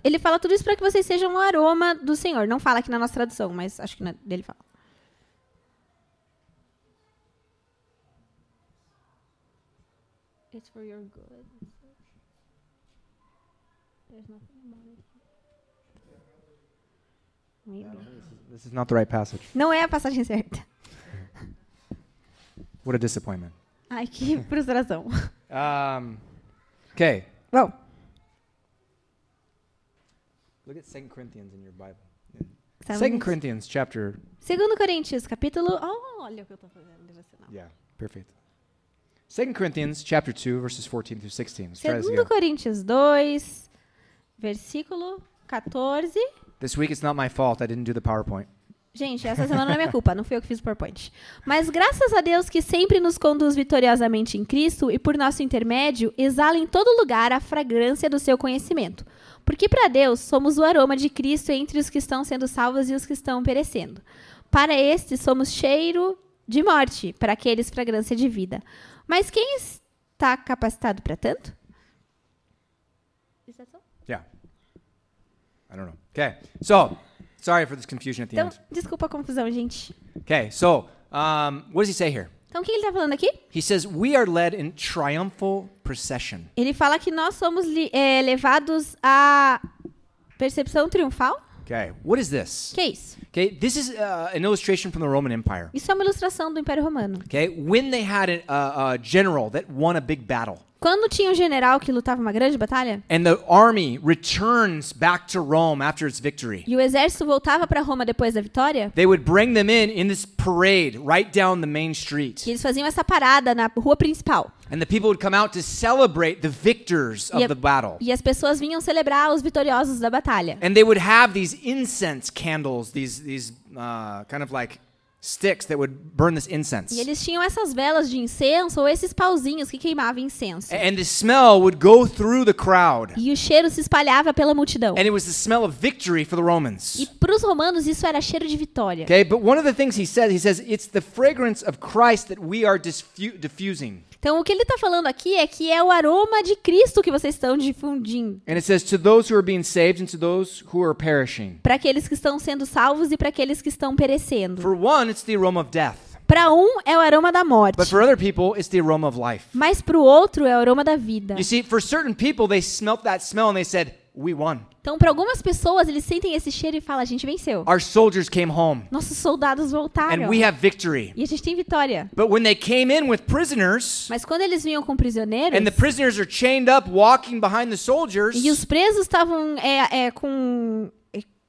Ele fala tudo isso para que vocês sejam o aroma do Senhor. Não fala aqui na nossa tradução, mas acho que dele fala. It's for your good. There's nothing about it. Maybe. This is not the right passage. Não é a passagem certa. What a disappointment. Ai, que frustração. Okay. Bom, Look at 2 Corinthians in your Bible. Tá 2 bom. Corinthians chapter... 2 Coríntios, capítulo... Oh, olha o que eu tô fazendo, devocional. Yeah, perfect. 2 Corinthians chapter 2, verses 14 through 16. Let's try this 2 again. Coríntios 2, versículo 14. This week it's not my fault. I didn't do the PowerPoint. Gente, essa semana não é minha culpa, não fui eu que fiz o PowerPoint. Mas graças a Deus que sempre nos conduz vitoriosamente em Cristo e por nosso intermédio, exala em todo lugar a fragrância do seu conhecimento. Porque para Deus somos o aroma de Cristo entre os que estão sendo salvos e os que estão perecendo. Para estes somos cheiro de morte, para aqueles fragrância de vida. Mas quem está capacitado para tanto? Yeah. I don't know. Okay. So, sorry for this confusion at the Então, end. desculpa a confusão, gente. Okay. So, what does he say here? Então, o que ele está falando aqui? He says, we are led in triumphal procession. Ele fala que nós somos levados à percepção triunfal. Okay. What is this? Que é isso? Okay. This is an illustration from the Roman Empire. Isso é uma ilustração do Império Romano. Okay. When they had a general that won a big battle. Quando tinha um general que lutava uma grande batalha, And the army returns back to Rome after its victory. e o exército voltava para Roma depois da vitória, They would bring them in this parade right down the main street. e eles faziam essa parada na rua principal. And the people would come out to celebrate the victors of the battle. E as pessoas vinham celebrar os vitoriosos da batalha. And they would have these incense candles, these kind of like sticks that would burn this incense. E eles tinham essas velas de incenso ou esses pauzinhos que queimavam incenso. And the smell would go through the crowd. E o cheiro se espalhava pela multidão. And it was the smell of victory for the E Romans. para os romanos isso era cheiro de vitória. Okay, but one of the things he says it's the fragrance of Christ that we are diffusing. Então, o que ele está falando aqui é que é o aroma de Cristo que vocês estão difundindo. And it says to those who are being saved and to those who are perishing. Para aqueles que estão sendo salvos e para aqueles que estão perecendo. For one, it's the aroma of death. Para um é o aroma da morte. But for other people, it's the aroma of life. Mas para o outro é o aroma da vida. You see, for certain people, they smelt that smell and they said, we won. Então, para algumas pessoas, eles sentem esse cheiro e falam, a gente venceu. Our soldiers came home Nossos soldados voltaram. and we have victory. E a gente tem vitória. But when they came in with prisoners, Mas quando eles vinham com prisioneiros, and the prisoners are chained up walking behind the soldiers, e os presos estavam com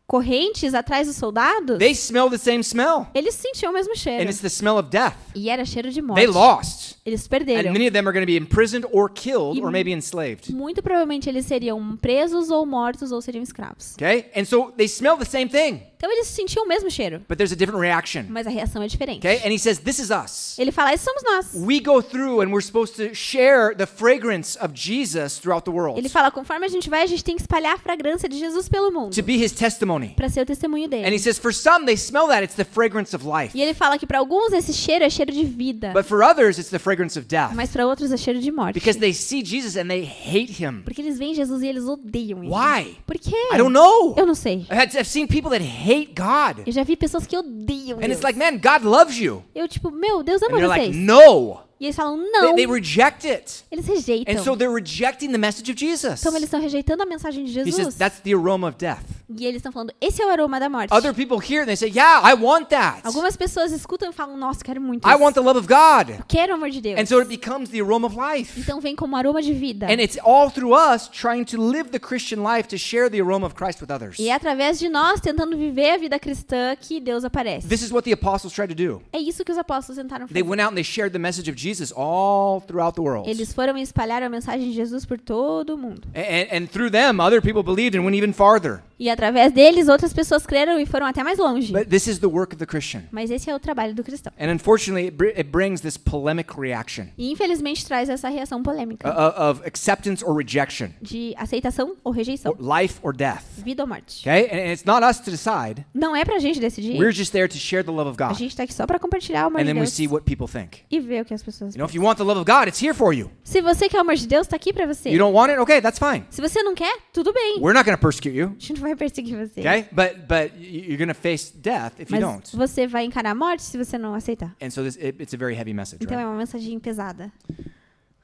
correntes atrás dos soldados, they smell the same smell. eles sentiam o mesmo cheiro. And it's the smell of death. E era cheiro de morte. They lost. Eles And perderam. many of them are going to be imprisoned or killed or maybe enslaved. Muito provavelmente eles seriam presos ou mortos ou seriam escravos. Okay? And so they smell the same thing, Então eles sentiam o mesmo cheiro, but there's a different reaction. mas a reação é diferente. Okay? And he says, this is us. Ele fala, esses somos nós. We go through and we're supposed to share the fragrance of Jesus throughout the world Ele fala, conforme a gente vai, a gente tem que espalhar a fragrância de Jesus pelo mundo, to be his testimony. para ser o testemunho And dele. he says, for some, they smell that. It's the fragrance of life. E ele fala que para alguns esse cheiro é cheiro de vida, But for others, it's the fragrance of death. mas para outros é cheiro de morte. Because they see Jesus and they hate him. Porque eles veem Jesus e eles odeiam ele. Why? Por quê? I don't know. Eu não sei. I've seen people that hate God. Eu já vi pessoas que odeiam And Deus. it's like, man, God loves you. Eu tipo, meu, Deus And ama you're vocês. like, no. E E eles falam, não. They reject it. Eles rejeitam. And so they're rejecting the message of Jesus. Então eles estão rejeitando a mensagem de He says, Jesus. that's the aroma of death. E eles estão falando, esse é o aroma da morte. Other people hear and they say, yeah, I want that. Algumas pessoas escutam e falam, nossa, quero muito I isso. want the love of God. Quero o amor de Deus. And so it becomes the aroma of life. Então vem como aroma de vida. And it's all through us trying to live the Christian life to share the aroma of Christ with others. E é através de nós tentando viver a vida cristã que Deus aparece. This is what the apostles tried to do. É isso que os apóstolos tentaram They fazer. went out and they shared the message of Jesus all throughout the world. Eles foram e espalharam a mensagem de Jesus por todo o mundo. And through them, other people believed and went even farther. E através deles, outras pessoas creram e foram até mais longe. But this is the work of the Christian. Mas esse é o trabalho do cristão. And unfortunately, it brings this polemic reaction E infelizmente traz essa reação polêmica of acceptance or rejection, de aceitação ou rejeição, life or death. vida ou morte. Okay? And it's not us to decide. Não é pra gente decidir. We're just there to share the love of A God. gente tá aqui só pra compartilhar o amor And de then we Deus see what people think. e ver o que as pessoas You know, if pensam. you want the love of God, it's here for you. Se você quer o amor de Deus, tá aqui pra você. You don't want it? Okay, that's fine. Se você não quer, tudo bem. We're not going to persecute you. A gente não vai perseguir você. Okay? But you're going to face death if you Mas don't. você vai encarar a morte se você não aceitar. And so it's a very heavy message, Então é right? uma mensagem pesada.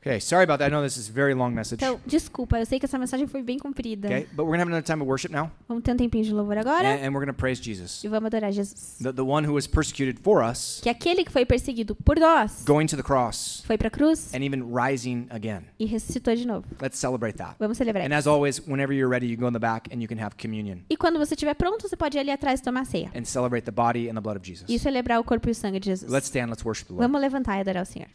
Okay, sorry about that. I know this is a very long message. Então, desculpa, eu sei que essa mensagem foi bem comprida. Okay, but we're going to have another time of worship now. Vamos ter um tempinho de louvor agora And we're going to praise Jesus. e vamos adorar Jesus. The one who was persecuted for us, Que aquele que foi perseguido por nós going to the cross, foi pra cruz and even rising again. e ressuscitou de novo. Let's celebrate that. Vamos celebrar And as isso. always, whenever you're ready, you can go in the back and you can have communion E quando você estiver pronto, você pode ir ali atrás e tomar ceia. and celebrate the body and the blood of Jesus. E celebrar o corpo e o sangue de Jesus. Let's stand, let's worship the Lord. Vamos levantar e adorar o Senhor.